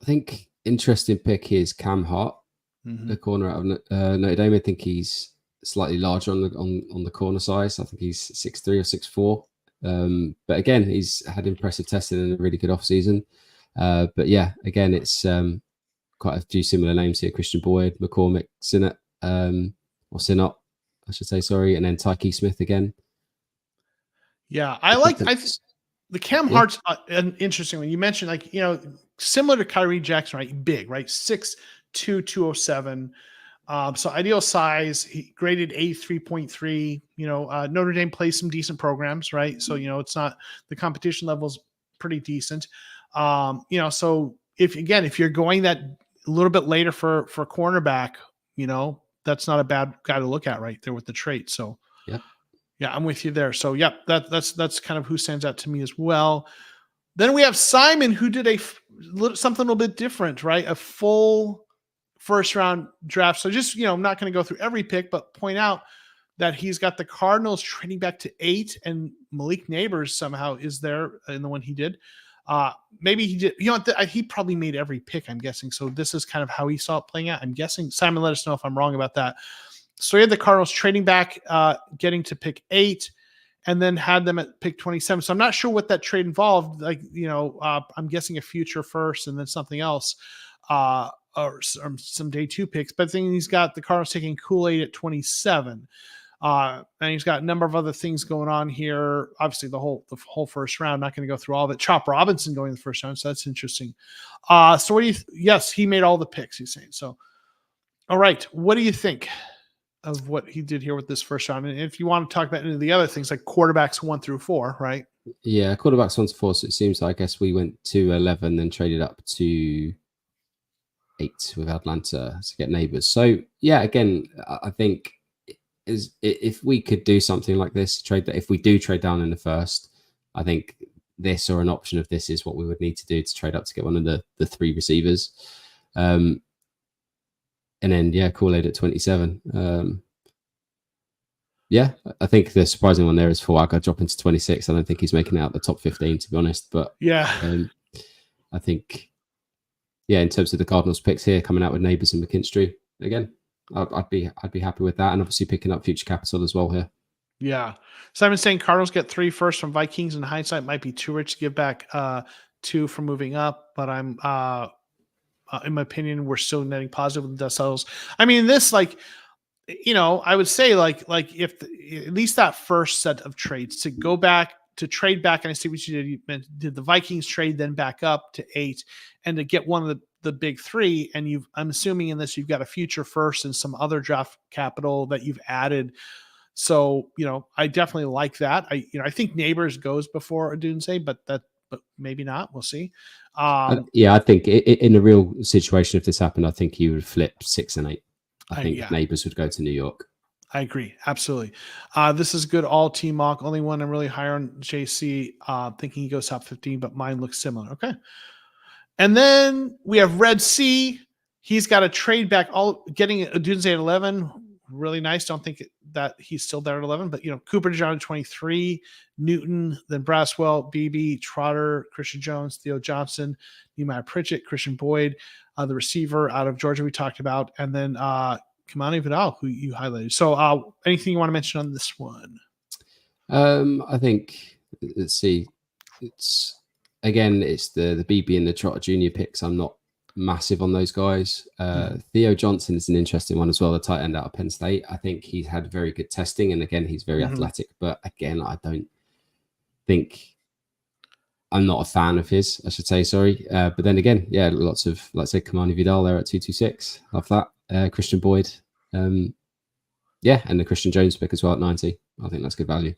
think interesting pick is Cam Hart, the corner out of Notre Dame. I think he's slightly larger on the corner size. I think he's 6'3" or 6'4". But again, he's had impressive testing and a really good offseason. But yeah, again, it's quite a few similar names here: Christian Boyd, McCormick, Sinnott, or Sinnott, I should say, sorry, and then Tyke Smith again. Yeah, the Cam Hart's an interesting one. You mentioned, similar to Kyrie Jackson, right? Big, right? 6'2", 207. So ideal size. He graded a 3.3. Notre Dame plays some decent programs, right? So it's not, the competition level's pretty decent. So if you're going that a little bit later for cornerback, that's not a bad guy to look at right there with the trait. So yeah, I'm with you there. So yeah, that's kind of who stands out to me as well. Then we have Simon, who did a something a little bit different, right? A full first round draft. So just, I'm not going to go through every pick, but point out that he's got the Cardinals trading back to 8, and Malik Neighbors somehow is there in the one he did. Maybe he did, he probably made every pick, I'm guessing. So this is kind of how he saw it playing out. I'm guessing. Simon, let us know if I'm wrong about that. So he had the Cardinals trading back, getting to pick 8, and then had them at pick 27. So I'm not sure what that trade involved. Like, I'm guessing a future first and then something else, or some day 2 picks. But then he's got the Cardinals taking Kool-Aid at 27. And he's got a number of other things going on here. Obviously, the whole first round. Not going to go through all of it. Chop Robinson going in the first round, so that's interesting. So what do you? Yes, he made all the picks. He's saying so. All right, what do you think of what he did here with this first round? And if you want to talk about any of the other things, like quarterbacks 1 through 4, right? Yeah, quarterbacks 1 to 4. So it seems like, I guess we went to 11, then traded up to 8 with Atlanta to get Neighbors. So yeah, again, I think if we could do something like this, if we do trade down in the first, I think this or an option of this is what we would need to do to trade up to get one of the 3 receivers. And then, Kool-Aid at 27. Yeah, I think the surprising one there is Fuaga dropping to 26. I don't think he's making it out the top 15, to be honest. But yeah, I think, in terms of the Cardinals picks here, coming out with Neighbors and McKinstry, again, I'd be happy with that, and obviously picking up future capital as well here. Yeah, Simon's saying Cardinals get 3 first from Vikings. In hindsight, might be too rich to give back 2 for moving up, but I'm in my opinion, we're still netting positive with the dust settles. I mean, this I would say if at least that first set of trades to go back to trade back, and I see what you did the Vikings trade, then back up to 8, and to get one of the big 3, and I'm assuming in this you've got a future first and some other draft capital that you've added. So I definitely like that. I think Neighbors goes before Odunze, but maybe not. We'll see. I think in a real situation, if this happened, I think you would flip 6 and 8. I think Neighbors would go to New York. I agree. Absolutely. This is good all team mock. Only one I'm really high on JC, thinking he goes top 15, but mine looks similar. Okay. And then we have Red Sea. He's got a trade back, getting Odunze at 11. Really nice. Don't think that he's still there at 11, but Cooper DeJohn at 23, Newton, then Braswell, BB, Trotter, Christian Jones, Theo Johnson, Nehemiah Pritchett, Christian Boyd, the receiver out of Georgia we talked about, and then Kamani Vidal, who you highlighted. So anything you want to mention on this one? I think, let's see. It's the BB and the Trotter Junior picks. I'm not massive on those guys. Theo Johnson is an interesting one as well, the tight end out of Penn State. I think he's had very good testing, and again, he's very athletic, but again, I don't think, I'm not a fan of his, I should say, sorry. But then again, lots of, let's say, Kamani Vidal there at 226. Love that. Christian Boyd. And the Christian Jones pick as well at 90. I think that's good value.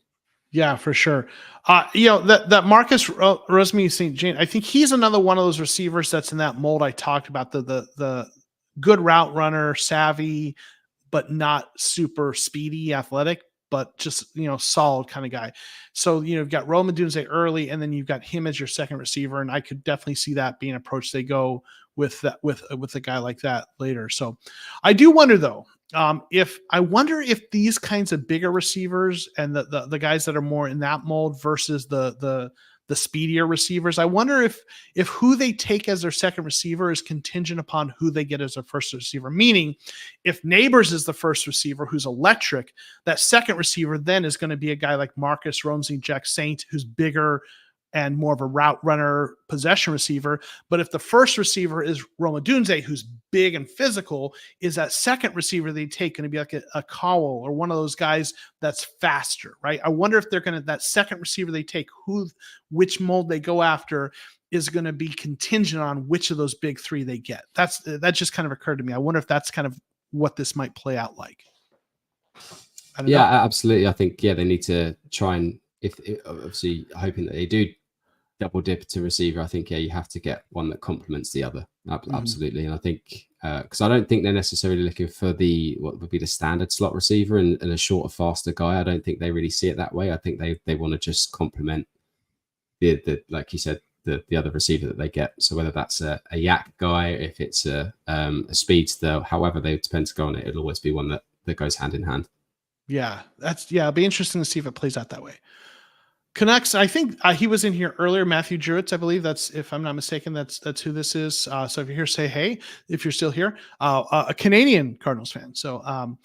Yeah, for sure. That Marcus Rosemy St. Jean, I think he's another one of those receivers that's in that mold I talked about, the good route runner, savvy, but not super speedy, athletic, but just, solid kind of guy. So, you've got Rome Odunze early, and then you've got him as your second receiver. And I could definitely see that being an approach they go with that, with a guy like that later. So I do wonder though, if these kinds of bigger receivers and the guys that are more in that mold versus the speedier receivers, I wonder if who they take as their second receiver is contingent upon who they get as their first receiver. Meaning, if Neighbors is the first receiver who's electric, that second receiver then is going to be a guy like Marcus Romsey Saint, who's bigger and more of a route runner, possession receiver. But if the first receiver is Rome Odunze, who's big and physical, is that second receiver they take going to be like a Cowell or one of those guys that's faster, right? I wonder if they're going to, that second receiver they take, which mold they go after is going to be contingent on which of those big 3 they get. That just kind of occurred to me. I wonder if that's kind of what this might play out like. I don't know. Absolutely. I think, they need to try and, if obviously hoping that they do double dip to receiver, I think, you have to get one that complements the other. Absolutely. And I think, because I don't think they're necessarily looking for what would be the standard slot receiver and a shorter, faster guy. I don't think they really see it that way. I think they want to just complement the like you said, the other receiver that they get. So whether that's a yak guy, if it's a speedster, however they tend to go on it, it'll always be one that goes hand in hand. Yeah, it'll be interesting to see if it plays out that way. Canucks, I think he was in here earlier. Matthew Jewett, I believe that's, if I'm not mistaken, that's who this is. So if you're here, say hey. If you're still here, a Canadian Cardinals fan. So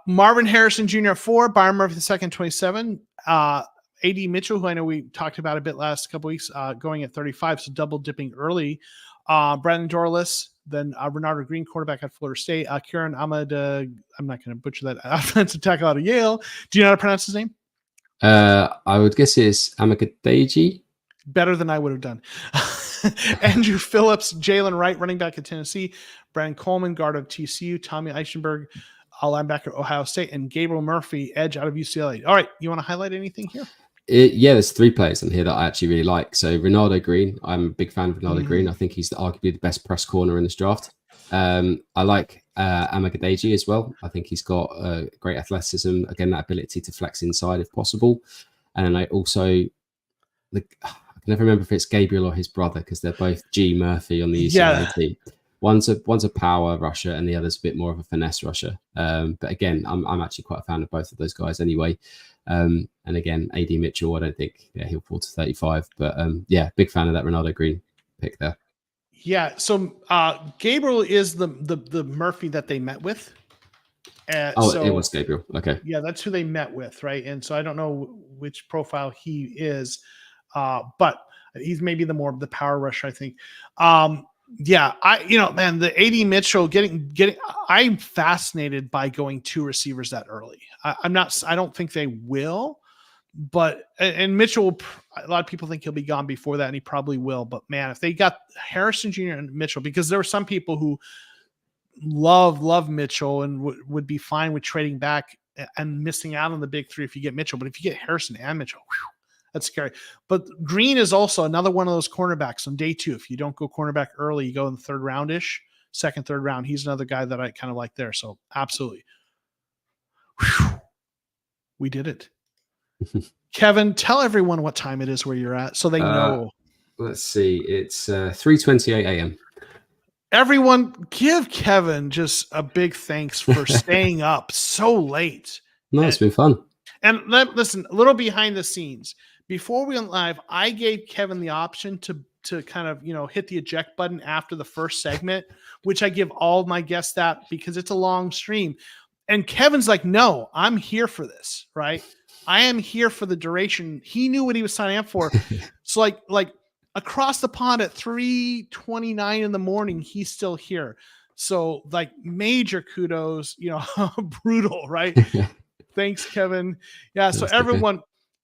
Marvin Harrison Jr. at 4, Byron Murphy II 27, AD Mitchell, who I know we talked about a bit last couple weeks, going at 35, so double dipping early. Brandon Dorless, then Renardo Green, quarterback at Florida State. Kieran Ahmad, I'm not going to butcher that, offensive tackle out of Yale. Do you know how to pronounce his name? I would guess it's Amagadeji. Better than I would have done. Andrew Phillips, Jalen Wright, running back at Tennessee. Brandon Coleman, guard of TCU. Tommy Eichenberg, linebacker at Ohio State. And Gabriel Murphy, edge out of UCLA. All right, you want to highlight anything here? Yeah, there's 3 players in here that I actually really like. So Renardo Green, I'm a big fan of Renardo Green. I think he's arguably the best press corner in this draft. I like Amagadeji as well. I think he's got great athleticism. Again, that ability to flex inside if possible. And I also, I can never remember if it's Gabriel or his brother, because they're both G Murphy on the UCLA team. One's a power rusher and the other's a bit more of a finesse rusher. But again, I'm actually quite a fan of both of those guys anyway. And again, AD Mitchell, I don't think he'll fall to 35. But big fan of that Renardo Green pick there. Yeah, so Gabriel is the Murphy that they met with. It was Gabriel. Okay. Yeah, that's who they met with, right? And so I don't know which profile he is, but he's maybe the power rusher, I think. Man, the AD Mitchell getting. I'm fascinated by going 2 receivers that early. I don't think they will. But and Mitchell, a lot of people think he'll be gone before that, and he probably will. But man, if they got Harrison Jr. and Mitchell, because there were some people who love Mitchell and would be fine with trading back and missing out on the big 3 if you get Mitchell. But if you get Harrison and Mitchell, that's scary. But Green is also another one of those cornerbacks on day 2. If you don't go cornerback early, you go in the 3rd round-ish, 2nd, 3rd round. He's another guy that I kind of like there. So absolutely. We did it. Kevin, tell everyone what time it is where you're at so they know. Let's see. It's 3:28 a.m. Everyone, give Kevin just a big thanks for staying up so late. No, it's been fun. And listen, a little behind the scenes. Before we went live, I gave Kevin the option to kind of, hit the eject button after the first segment, which I give all my guests that because it's a long stream. And Kevin's like, no, I'm here for this, right? I am here for the duration. He knew what he was signing up for. So like across the pond at 3:29 in the morning, he's still here. So like major kudos, brutal, right? Thanks, Kevin. Yeah. So everyone,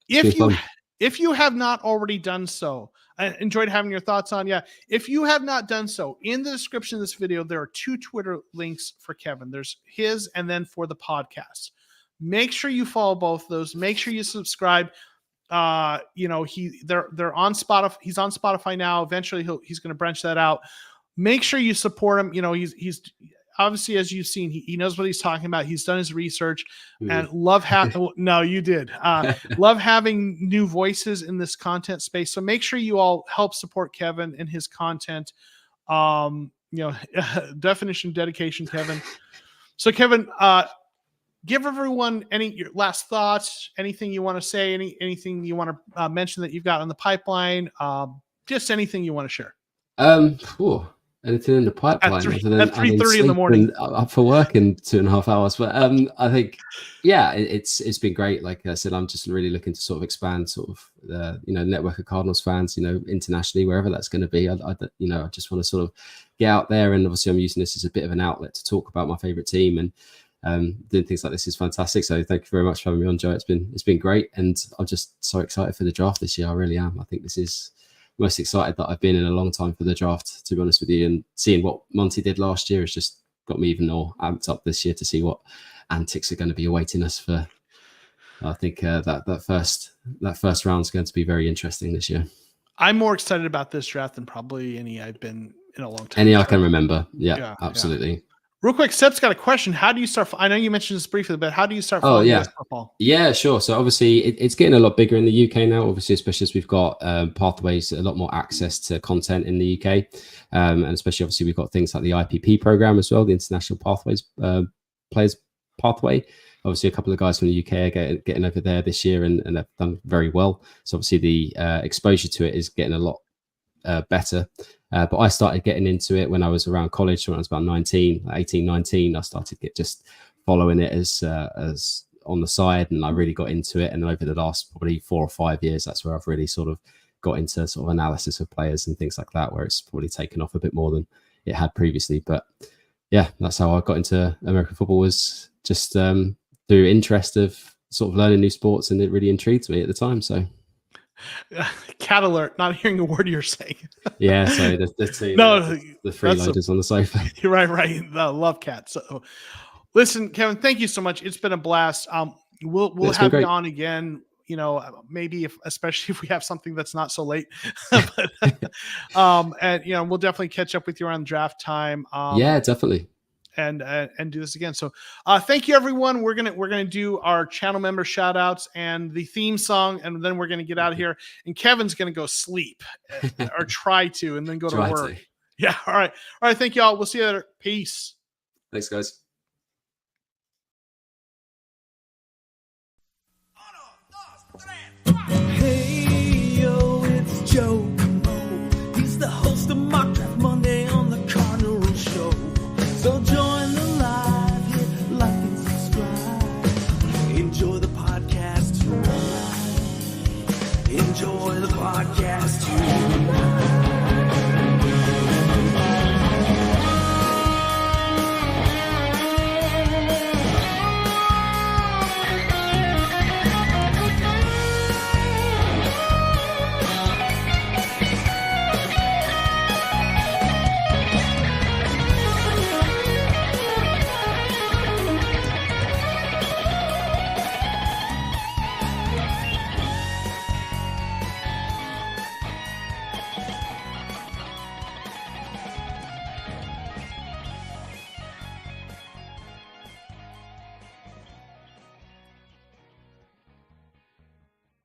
if you have not already done so, I enjoyed having your thoughts on. Yeah. If you have not done so, in the description of this video, there are 2 Twitter links for Kevin. There's his and then for the podcast. Make sure you follow both of those. Make sure you subscribe. They're on Spotify. He's on Spotify now. Eventually he's going to branch that out. Make sure you support him. He's obviously, as you've seen, he knows what he's talking about. He's done his research and love having, no, you did love having new voices in this content space. So make sure you all help support Kevin and his content. Definition, dedication, Kevin. So Kevin, give everyone your last thoughts, anything you want to say, anything you want to mention that you've got on the pipeline, just anything you want to share. Anything in the pipeline at 3:30 in the morning, up for work in 2.5 hours. But I think, it's been great. Like I said, I'm just really looking to sort of expand the network of Cardinals fans, internationally, wherever that's going to be. I just want to sort of get out there, and obviously I'm using this as a bit of an outlet to talk about my favorite team, and doing things like this is fantastic. So thank you very much for having me on, Joe. It's been great, and I'm just so excited for the draft this year. I really am. I think this is most excited that I've been in a long time for the draft, to be honest with you. And seeing what Monty did last year has just got me even more amped up this year to see what antics are going to be awaiting us for. I think that first round is going to be very interesting this year. I'm more excited about this draft than probably any I've been in a long time. Any I can remember. Yeah, absolutely. Real quick, Seb's got a question. How do you start? I know you mentioned this briefly, but how do you start Oh following yeah, US football? yeah, sure. So obviously it's getting a lot bigger in the UK now. Obviously, especially as we've got pathways, a lot more access to content in the UK, and especially obviously we've got things like the IPP program as well, the International Pathways Players Pathway. Obviously, a couple of guys from the UK are getting over there this year, and they've done very well. So obviously the exposure to it is getting a lot better. But I started getting into it when I was around college. So when I was about 18, 19, I started just following it as on the side, and I really got into it. And over the last probably 4 or 5 years, that's where I've really sort of got into sort of analysis of players and things like that, where it's probably taken off a bit more than it had previously. But yeah, that's how I got into American football, was just through interest of sort of learning new sports, and it really intrigued me at the time. So Cat alert! Not hearing a word you're saying. yeah, so the freeloaders on the sofa. Right. I love cats. So, listen, Kevin, thank you so much. It's been a blast. We'll have you on again. Maybe especially if we have something that's not so late. But, and we'll definitely catch up with you around draft time. Yeah, definitely. And do this again. So thank you, everyone. We're gonna do our channel member shout outs and the theme song, and then we're gonna get out of here. And Kevin's gonna go sleep or try to, and then go to work. Yeah. All right. Thank you all. We'll see you later. Peace. Thanks, guys. Hey, yo, it's Joe.